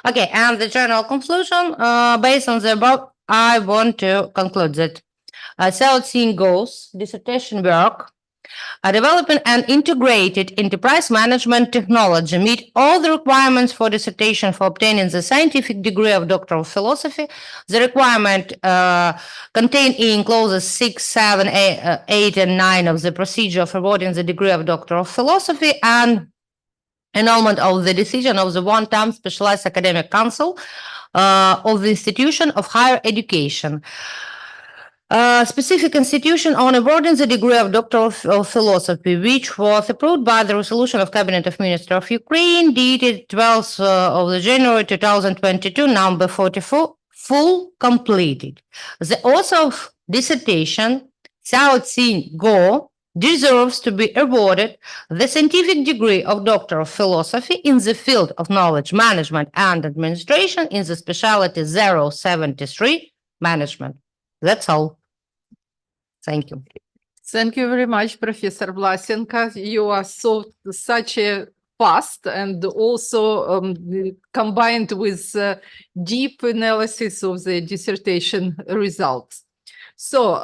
Okay, and the general conclusion, based on the above, I want to conclude that Xiaoqin Go's dissertation work developing an integrated enterprise management technology meet all the requirements for dissertation for obtaining the scientific degree of Doctor of Philosophy. The requirement contained in clauses 6, 7, 8, and 9 of the procedure of awarding the degree of Doctor of Philosophy, and annulment of the decision of the one-time specialized academic council of the institution of higher education. Specific institution on awarding the degree of Doctor of Philosophy, which was approved by the resolution of Cabinet of Ministers of Ukraine, dated 12th of the January 2022, number 44, full completed. The author of dissertation, Xiaocin Go, deserves to be awarded the scientific degree of Doctor of Philosophy in the field of knowledge management and administration in the specialty 073, management. That's all. Thank you. Thank you very much, Professor Vlasenko. You are such a fast and also combined with deep analysis of the dissertation results. So,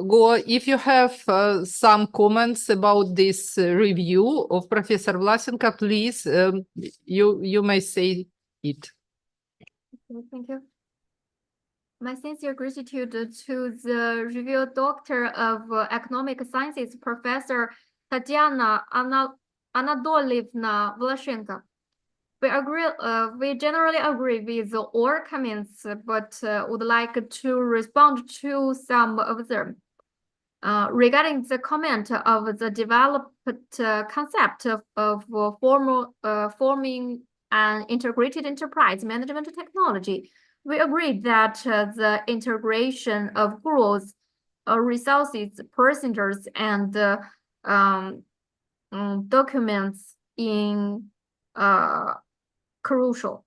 Go, if you have some comments about this review of Professor Vlasenko, please, you may say it. Thank you. My sincere gratitude to the review doctor of economic sciences, Professor Tatiana Anatolievna Vlashenko. We generally agree with all comments, but would like to respond to some of them. Regarding the comment of the developed concept of forming an integrated enterprise management technology, we agree that the integration of growth, resources, procedures, and documents in crucial.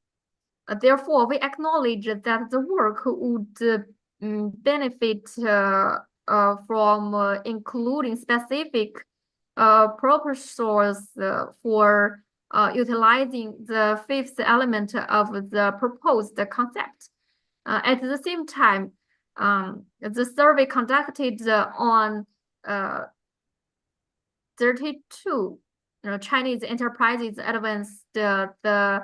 Therefore, we acknowledge that the work would benefit from including specific proposals for utilizing the fifth element of the proposed concept. At the same time, the survey conducted on 32 Chinese enterprises advanced the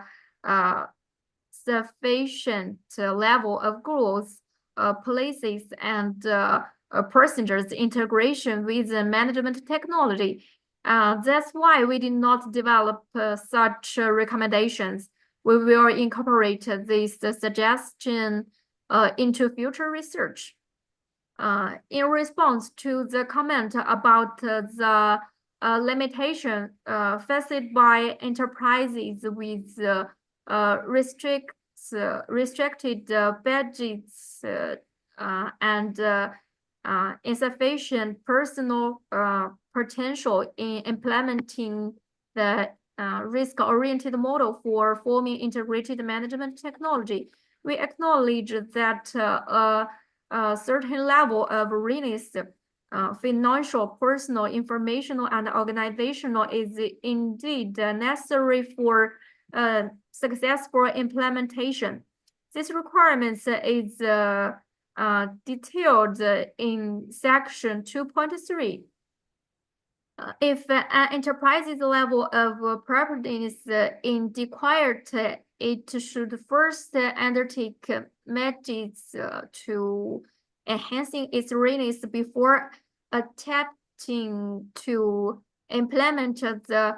sufficient level of growth, policies, and procedures integration with the management technology. That's why we did not develop such recommendations. We will incorporate this suggestion into future research. In response to the comment about the limitation faced by enterprises with restricted budgets and insufficient personal potential in implementing the risk-oriented model for forming integrated management technology, we acknowledge that a certain level of readiness, financial, personal, informational, and organizational is indeed necessary for successful implementation. This requirements is detailed in section 2.3. If an enterprise's level of preparedness is required, it should first undertake measures to enhancing its readiness before attempting to implement the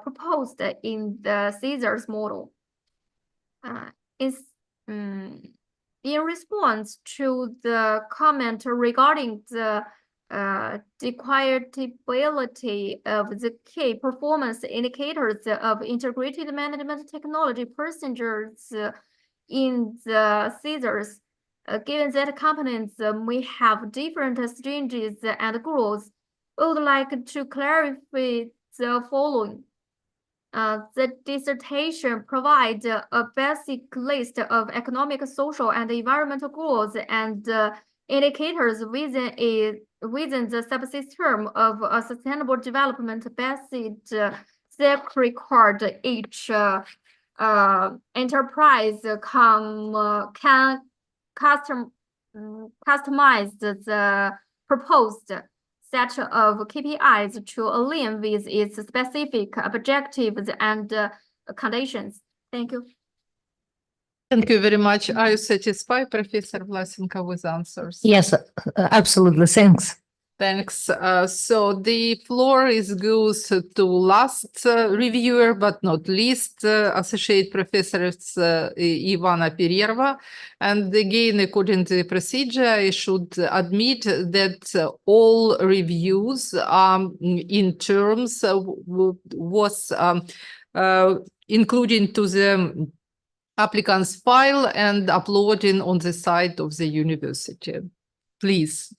proposed in the Caesar's model. In response to the comment regarding the desirability of the key performance indicators of integrated management technology procedures in the Caesars, given that components may have different stages and goals, we would like to clarify the following. The dissertation provides a basic list of economic, social, and environmental goals and indicators within the subsystem of a sustainable development based track record. Each enterprise can customize the proposed set of KPIs to align with its specific objectives and conditions. Thank you. Thank you very much. Are you satisfied, Professor Vlasenko, with answers? Yes, absolutely. Thanks. Thanks. So the floor goes to last reviewer, but not least, Associate Professor Ivana Pererva. And again, according to the procedure, I should admit that all reviews in terms was including to the applicant's file and uploading on the site of the university. Please.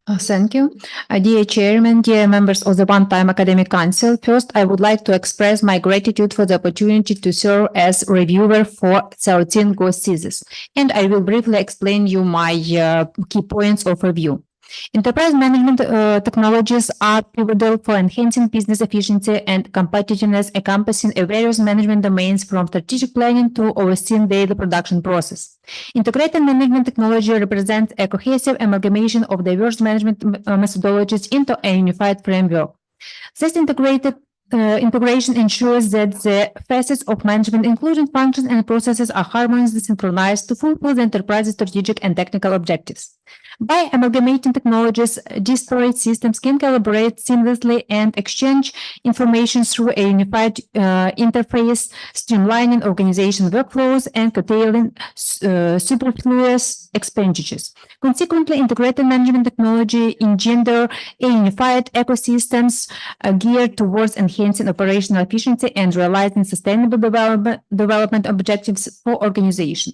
Thank you. Dear Chairman, dear members of the One-Time Academic Council, first I would like to express my gratitude for the opportunity to serve as reviewer for Syaoцін Go thesis, and I will briefly explain you my key points of review. Enterprise management technologies are pivotal for enhancing business efficiency and competitiveness, encompassing various management domains from strategic planning to overseeing daily production process. Integrated management technology represents a cohesive amalgamation of diverse management methodologies into a unified framework. This integration ensures that the facets of management, including functions and processes, are harmoniously synchronized to fulfill the enterprise's strategic and technical objectives. By amalgamating technologies, disparate systems can collaborate seamlessly and exchange information through a unified interface, streamlining organization workflows and curtailing superfluous expenditures. Consequently, integrated management technology engender a unified ecosystems geared towards enhancing operational efficiency and realizing sustainable development objectives for organization.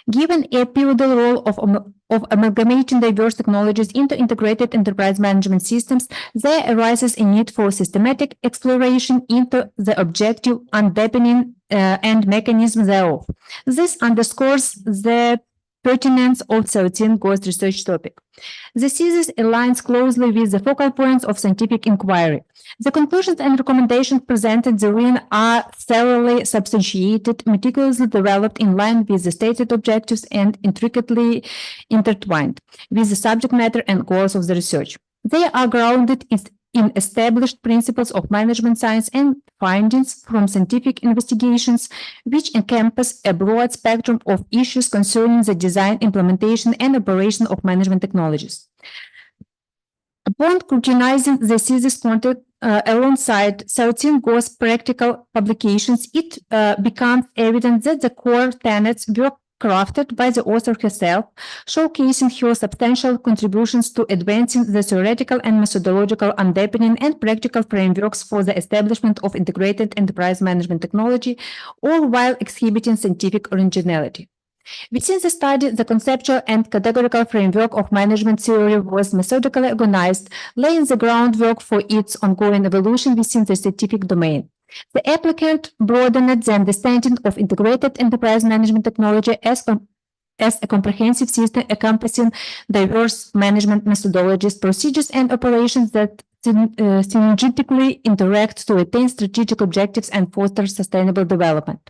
Given a pivotal role of amalgamating diverse technologies into integrated enterprise management systems, there arises a need for systematic exploration into the objective, underpinning, and mechanism thereof. This underscores the pertinence of Syaoцін Go's research topic. The thesis aligns closely with the focal points of scientific inquiry. The conclusions and recommendations presented therein are thoroughly substantiated, meticulously developed in line with the stated objectives, and intricately intertwined with the subject matter and goals of the research. They are grounded in established principles of management science and findings from scientific investigations, which encompass a broad spectrum of issues concerning the design, implementation, and operation of management technologies. Upon scrutinizing the thesis content alongside Syaoцін Go's practical publications, it becomes evident that the core tenets were crafted by the author herself, showcasing her substantial contributions to advancing the theoretical and methodological underpinning and practical frameworks for the establishment of integrated enterprise management technology, all while exhibiting scientific originality. Within the study, the conceptual and categorical framework of management theory was methodically organized, laying the groundwork for its ongoing evolution within the scientific domain. The applicant broadened the understanding of integrated enterprise management technology as a comprehensive system encompassing diverse management methodologies, procedures, and operations that synergistically interact to attain strategic objectives and foster sustainable development.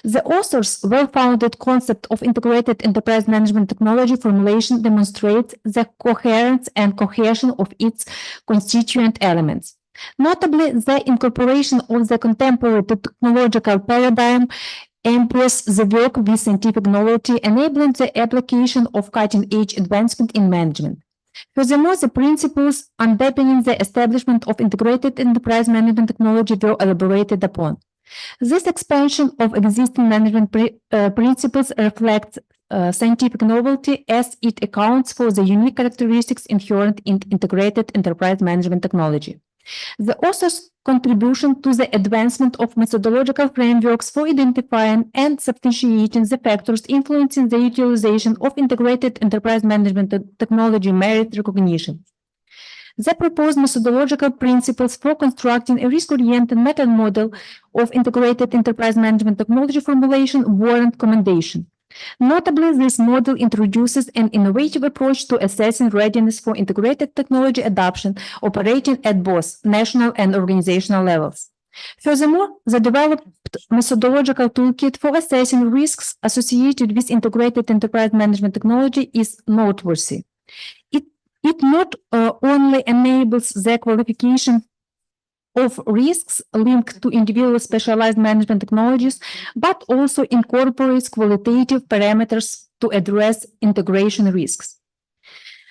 The author's well-founded concept of integrated enterprise management technology formulation demonstrates the coherence and cohesion of its constituent elements. Notably, the incorporation of the contemporary technological paradigm embeds the work with scientific novelty, enabling the application of cutting-edge advancement in management. Furthermore, the principles underpinning the establishment of integrated enterprise management technology were elaborated upon. This expansion of existing management principles reflects scientific novelty as it accounts for the unique characteristics inherent in integrated enterprise management technology. The author's contribution to the advancement of methodological frameworks for identifying and substantiating the factors influencing the utilization of integrated enterprise management technology merit recognition. The proposed methodological principles for constructing a risk-oriented method model of integrated enterprise management technology formulation warrant commendation. Notably, this model introduces an innovative approach to assessing readiness for integrated technology adoption, operating at both national and organizational levels. Furthermore, the developed methodological toolkit for assessing risks associated with integrated enterprise management technology is noteworthy. It not only enables the qualification of risks linked to individual specialized management technologies, but also incorporates qualitative parameters to address integration risks.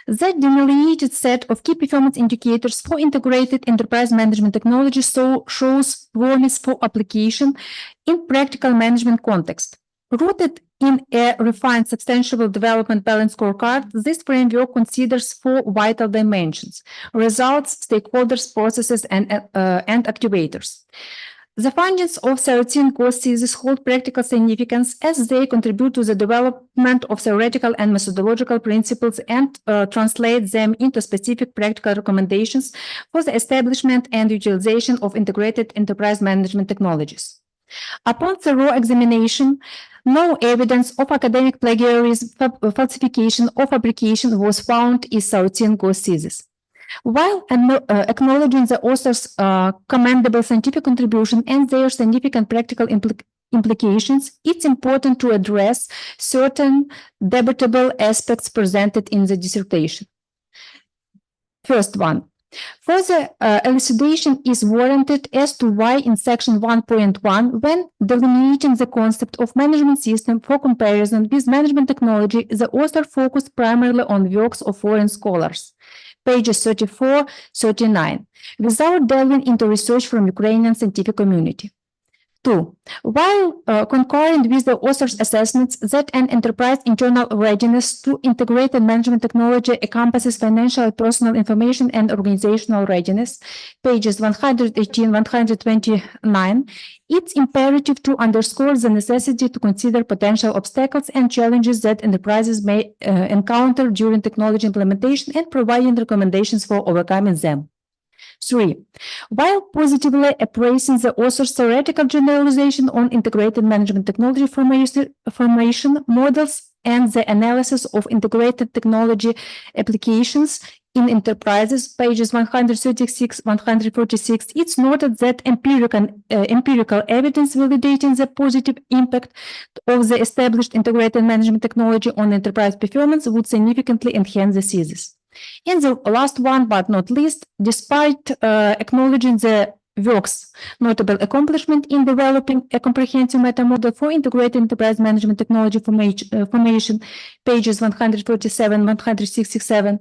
That delineated set of key performance indicators for integrated enterprise management technology shows promise for application in practical management context. Rooted in a refined substantial development balance scorecard, this framework considers 4 vital dimensions: results, stakeholders, processes, and activators. The findings of Syaotzin Go thesis hold practical significance as they contribute to the development of theoretical and methodological principles and translate them into specific practical recommendations for the establishment and utilization of integrated enterprise management technologies. Upon thorough examination, no evidence of academic plagiarism, falsification, or fabrication was found in Syaotzin Go thesis. While acknowledging the author's commendable scientific contribution and their significant practical implications, it's important to address certain debatable aspects presented in the dissertation. First one, further elucidation is warranted as to why in section 1.1, when delineating the concept of management system for comparison with management technology, the author focused primarily on works of foreign scholars, pages 34-39, without delving into research from Ukrainian scientific community. 2. While concurrent with the author's assessments that an enterprise internal readiness to integrated management technology encompasses financial, personal information, and organizational readiness, pages 118-129, it's imperative to underscore the necessity to consider potential obstacles and challenges that enterprises may encounter during technology implementation and providing recommendations for overcoming them. 3. While positively appraising the author's theoretical generalization on integrated management technology formation models and the analysis of integrated technology applications in enterprises, pages 136-146, it's noted that empirical evidence validating the positive impact of the established integrated management technology on enterprise performance would significantly enhance the thesis. And the last one, but not least, despite acknowledging the work's notable accomplishment in developing a comprehensive meta model for integrated enterprise management technology formation, pages 147-167,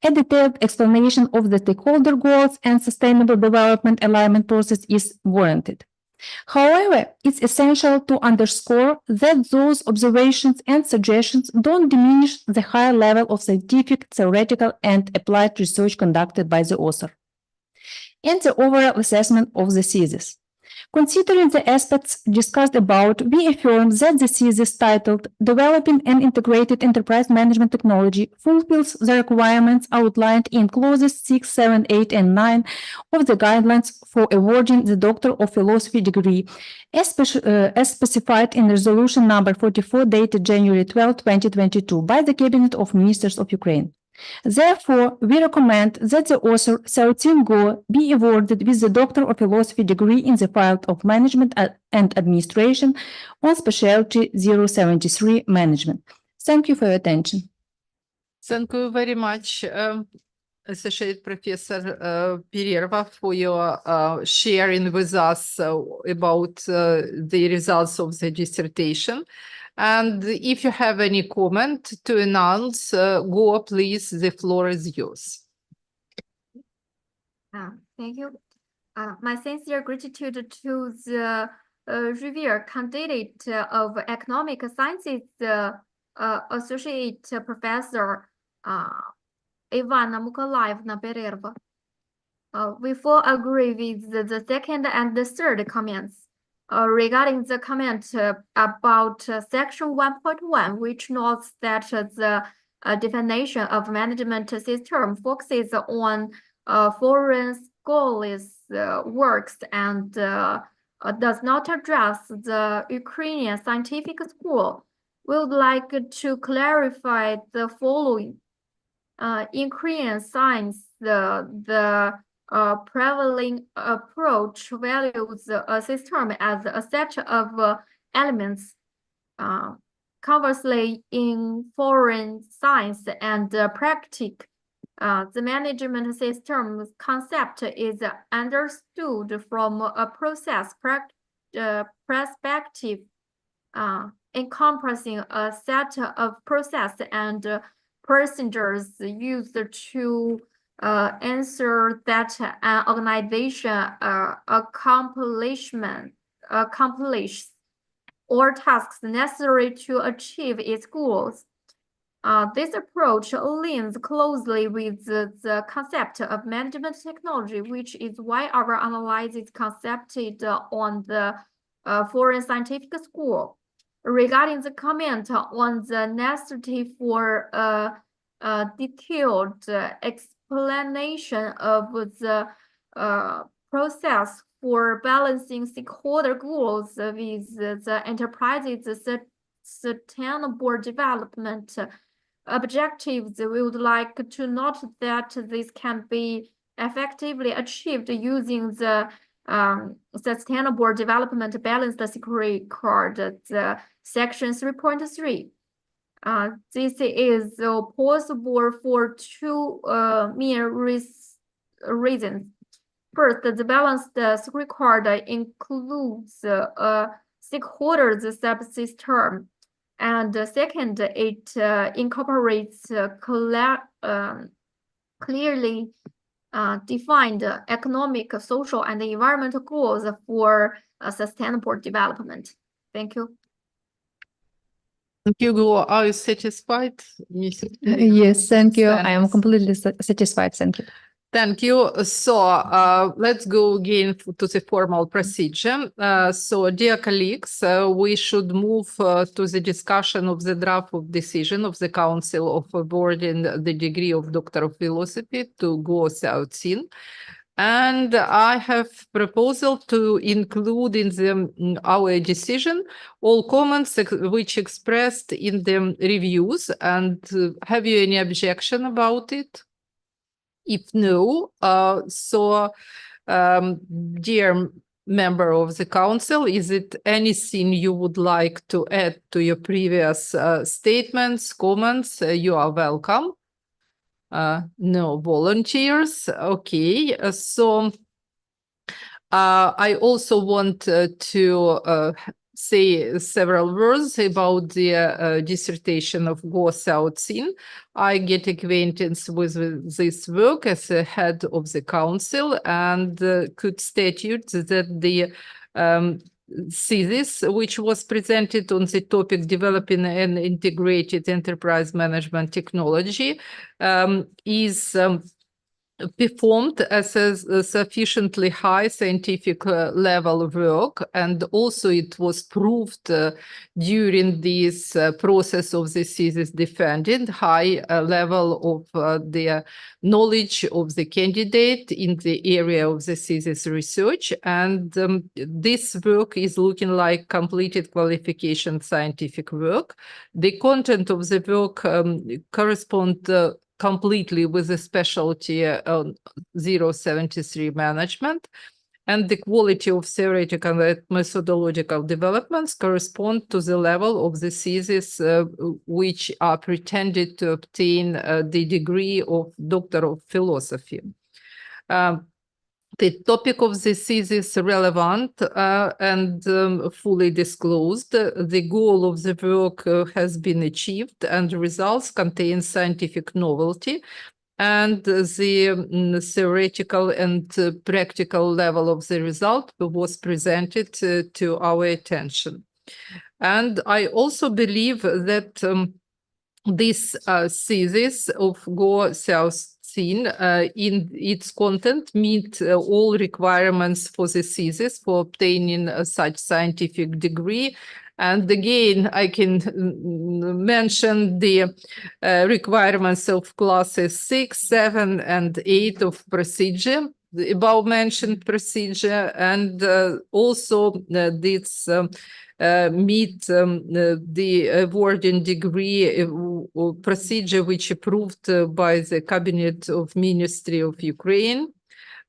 a detailed explanation of the stakeholder goals and sustainable development alignment process is warranted. However, it's essential to underscore that those observations and suggestions don't diminish the high level of scientific, theoretical, and applied research conducted by the author. And the overall assessment of the thesis. Considering the aspects discussed above, we affirm that the thesis titled Developing an Integrated Enterprise Management Technology fulfills the requirements outlined in clauses 6, 7, 8, and 9 of the guidelines for awarding the Doctor of Philosophy degree, as specified in Resolution number 44 dated January 12, 2022 by the Cabinet of Ministers of Ukraine. Therefore, we recommend that the author Syaotzin Go be awarded with the Doctor of Philosophy degree in the field of Management and Administration on specialty 073 Management. Thank you for your attention. Thank you very much, Associate Professor Pererva, for your sharing with us about the results of the dissertation. And if you have any comment to announce, Go, please, the floor is yours. Thank you. My sincere gratitude to the revered candidate of economic sciences, Associate Professor Ivana Mykolaivna Pererva. We fully agree with the second and the third comments. Regarding the comment about section 1.1, which notes that the definition of management system focuses on foreign scholars' works and does not address the Ukrainian scientific school, we would like to clarify the following. In Korean science, the prevailing approach values a system as a set of elements. Conversely, in foreign science and practice, the management system concept is understood from a process perspective, encompassing a set of process and procedures used to ensure that an organization accomplishes all tasks necessary to achieve its goals. This approach aligns closely with the concept of management technology, which is why our analysis is conducted on the Foreign Scientific School. Regarding the comment on the necessity for a detailed explanation of the process for balancing stakeholder goals with the enterprise's sustainable development objectives, we would like to note that this can be effectively achieved using the Sustainable Development Balanced Scorecard, the section 3.3. This is possible for two main reasons. First, the balanced scorecard includes stakeholders subsystem, and second, it incorporates clearly defined economic, social, and environmental goals for sustainable development. Thank you. Thank you, Go. Are you satisfied? Yes, thank you. I am Thanks. completely satisfied. Thank you. Thank you. So let's go again to the formal procedure. So dear colleagues, we should move to the discussion of the draft of decision of the Council of awarding the degree of Doctor of Philosophy to Go Syaoцін. And I have proposal to include in our decision all comments which expressed in the reviews. And have you any objection about it? If no, dear member of the council, is it anything you would like to add to your previous statements, comments? You are welcome. No volunteers. Okay, so I also want to say several words about the dissertation of Go Syaoцін. I get acquaintance with this work as a head of the council and could statute that the thesis, which was presented on the topic developing an integrated enterprise management technology, is performed as a sufficiently high scientific level work, and also it was proved during this process of the thesis defended high level of the knowledge of the candidate in the area of the thesis research, and this work is looking like completed qualification scientific work. The content of the work correspond completely with the specialty 073 management, and the quality of theoretical and methodological developments correspond to the level of the thesis which are pretended to obtain the degree of Doctor of Philosophy. The topic of the thesis relevant and fully disclosed. The goal of the work has been achieved, and results contain scientific novelty, and the theoretical and practical level of the result was presented to our attention. And I also believe that this thesis of Go Syaoцін in its content meet all requirements for the thesis for obtaining such scientific degree. And again, I can mention the requirements of classes 6, 7, and 8 of procedure, the above mentioned procedure, and also this meet the awarding degree procedure which approved by the Cabinet of Ministry of Ukraine.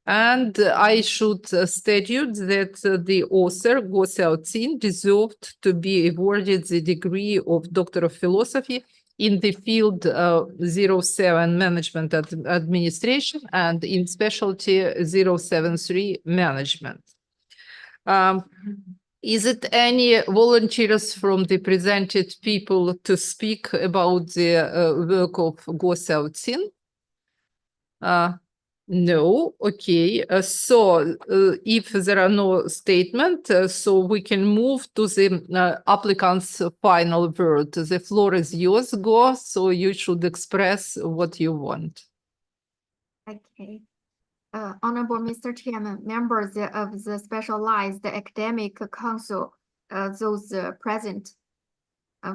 And I should statute that the author, Go Syaoцін, deserved to be awarded the degree of Doctor of Philosophy in the field 07 Management Administration and in specialty 073 Management. Is it any volunteers from the presented people to speak about the work of Go Syaoqin? No, okay. If there are no statements, so we can move to the applicant's final word. The floor is yours, Go, so you should express what you want. Okay. Honorable Mr. Chairman, members of the Specialized Academic Council, those present.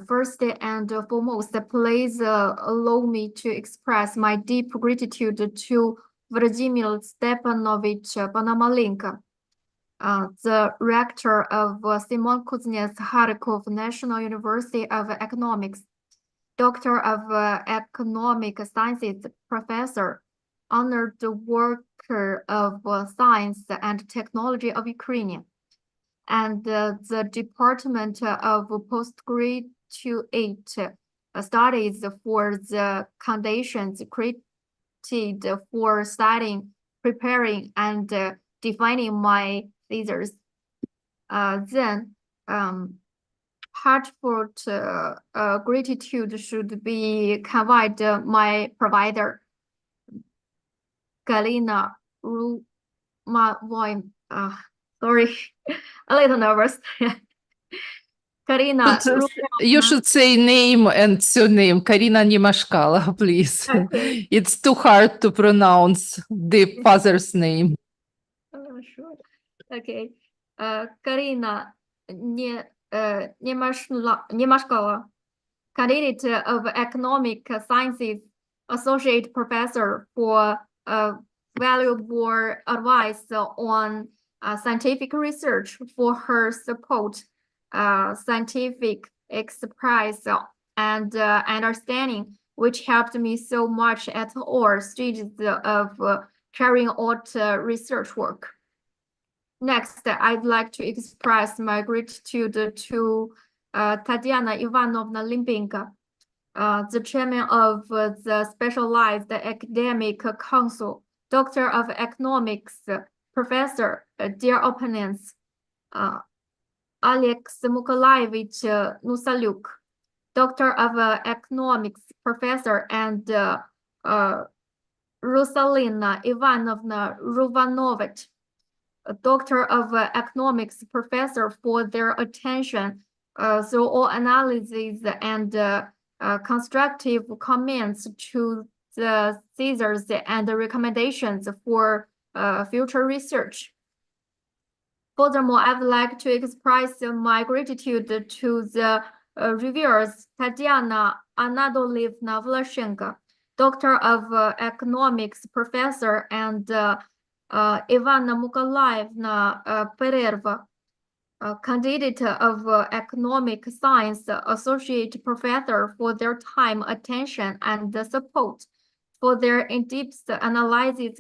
First and foremost, please allow me to express my deep gratitude to Vladimir Stepanovich Ponomarenko, the rector of Simon Kuznets-Kharkov National University of Economics, Doctor of Economic Sciences Professor, honored worker of Science and Technology of Ukraine, and the Department of Postgraduate Studies for the conditions created for studying, preparing, and defining my thesis. Then, heartfelt gratitude should be conveyed my provider, Galina Rumavoy. Sorry, a little nervous. Karina. You should say name and surname. Karina Nemashkala, please. Okay. It's too hard to pronounce the father's name. Sure. Okay. Karina Nemashkala, candidate of Economic Sciences, Associate Professor for valuable advice on scientific research, for her support, scientific expertise, and understanding, which helped me so much at all stages of carrying out research work. Next, I'd like to express my gratitude to Tatiana Ivanovna Limbinka, the chairman of the Specialized Academic Council, Doctor of Economics, Professor, dear opponents, Alex Mukolaevich Nusaluk, Doctor of Economics, Professor, and Rosalina Ivanovna Ruvanovich, Doctor of Economics, Professor, for their attention through all analyses and constructive comments to the theses and recommendations for future research. Furthermore, I would like to express my gratitude to the reviewers, Tatiana Anatolievna Vlashenko, Doctor of Economics, Professor, and Ivana Mukolaevna Pererva, candidate of Economic Science, Associate Professor, for their time, attention, and support, for their in-depth analysis,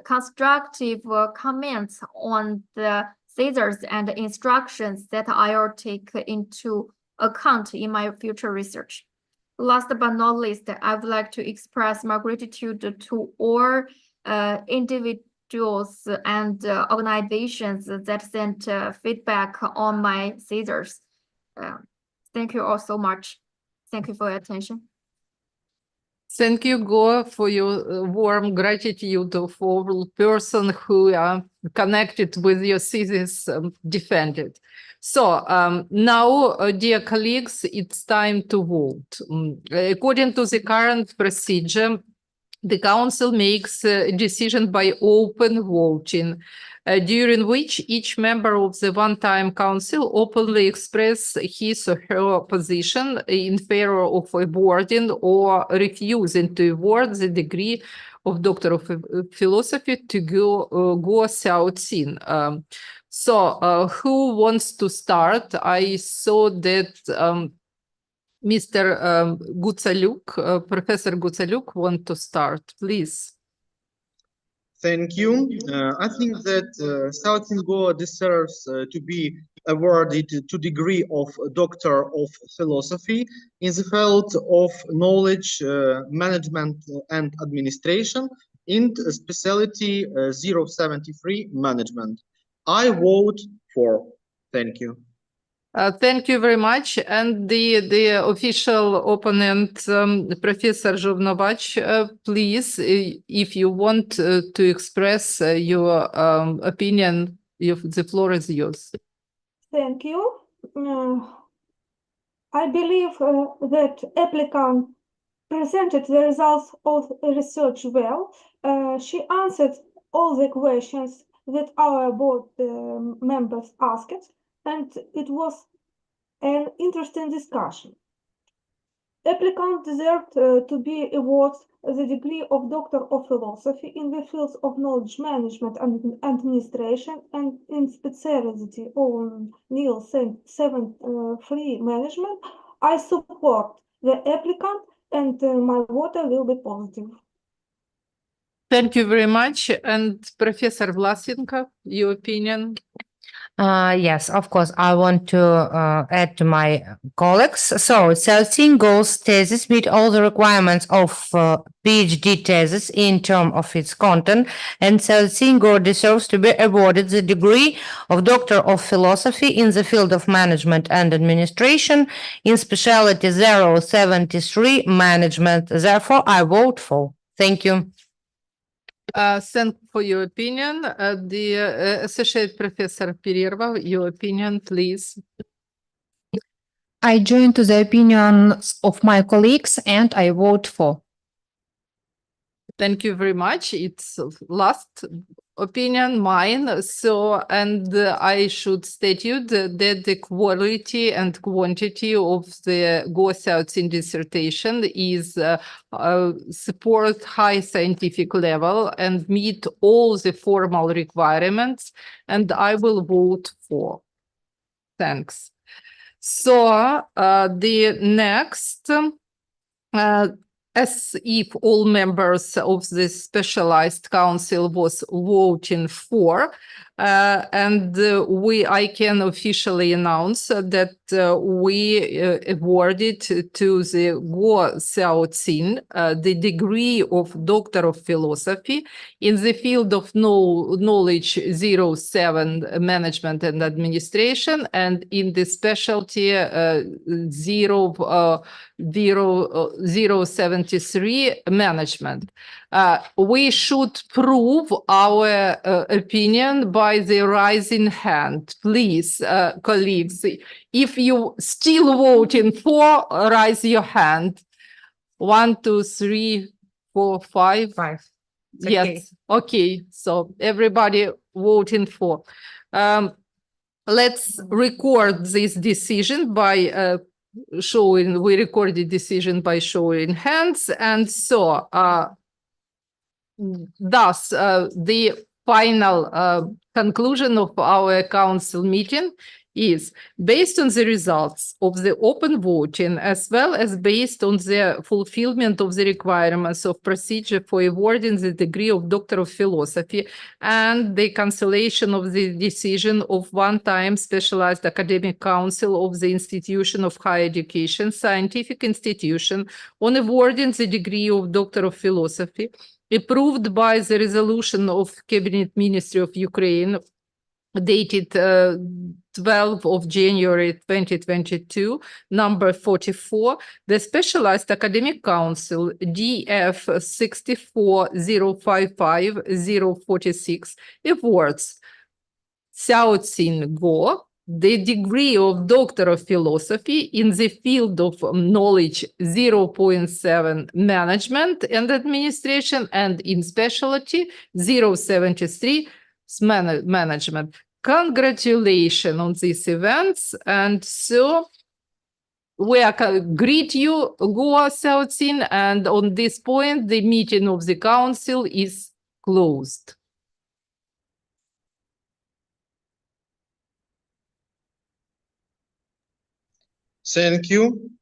constructive comments on the theses and instructions that I'll take into account in my future research. Last but not least, I would like to express my gratitude to all individuals and organizations that sent feedback on my thesis. Thank you all so much. Thank you for your attention. Thank you, Go, for your warm gratitude of all person who are connected with your thesis defended. So now, dear colleagues, it's time to vote. According to the current procedure, the Council makes a decision by open voting, during which each member of the one-time Council openly express his or her position in favor of awarding or refusing to award the degree of Doctor of Philosophy to Go Syaoqin. Who wants to start? I saw that Mr. Gutsaluk, Professor Gutsaluk, want to start, please. Thank you. I think that Syaoqin Go deserves to be awarded to degree of Doctor of Philosophy in the field of knowledge, management and administration in specialty 073 management. I vote for. Thank you. Thank you very much. And the official opponent, Professor Zhovnovach, please, if you want to express your opinion, the floor is yours. Thank you. I believe that applicant presented the results of research well. She answered all the questions that our board members asked, and it was an interesting discussion. Applicant deserved to be awarded the degree of Doctor of Philosophy in the fields of knowledge management and administration, and in specialty on NIL 7.3 management. I support the applicant, and my vote will be positive. Thank you very much. And Professor Vlasenko, your opinion? Yes, of course, I want to add to my colleagues. So, Syaoцін goals thesis meet all the requirements of PhD thesis in terms of its content, and Syaoцін Go deserves to be awarded the degree of Doctor of Philosophy in the field of management and administration in specialty 073 management. Therefore, I vote for. Thank you. Thank you for your opinion. The Associate Professor Pererva, your opinion, please. I join to the opinions of my colleagues and I vote for. Thank you very much. It's last opinion, mine. So, and I should state you that the quality and quantity of the Go Syaoцін dissertation is support high scientific level and meet all the formal requirements, and I will vote for. Thanks. So, the next, as if all members of the specialized council was voting for, and I can officially announce that we awarded to the Go Syaoцін the degree of Doctor of Philosophy in the field of knowledge 07 management and administration, and in the specialty 073 management. We should prove our opinion by the rising hand. Please, colleagues, if you still voting for, raise your hand. 1, 2, 3, 4, 5. 5. Yes. Okay. So everybody voting for. Let's record this decision by showing. We recorded decision by showing hands, and so thus the final conclusion of our council meeting is based on the results of the open voting, as well as based on the fulfillment of the requirements of procedure for awarding the degree of Doctor of Philosophy and the cancellation of the decision of one-time specialized academic council of the institution of higher education, scientific institution, on awarding the degree of Doctor of Philosophy, approved by the resolution of Cabinet Ministry of Ukraine dated 12 of January 2022, number 44, the Specialized Academic Council DF 64055-046 awards Syaoцін Go the degree of Doctor of Philosophy in the field of knowledge 0.7 management and administration, and in specialty 073 management. Congratulations on these events. And so we greet you, Go Syaoцін, and on this point, the meeting of the council is closed. Thank you.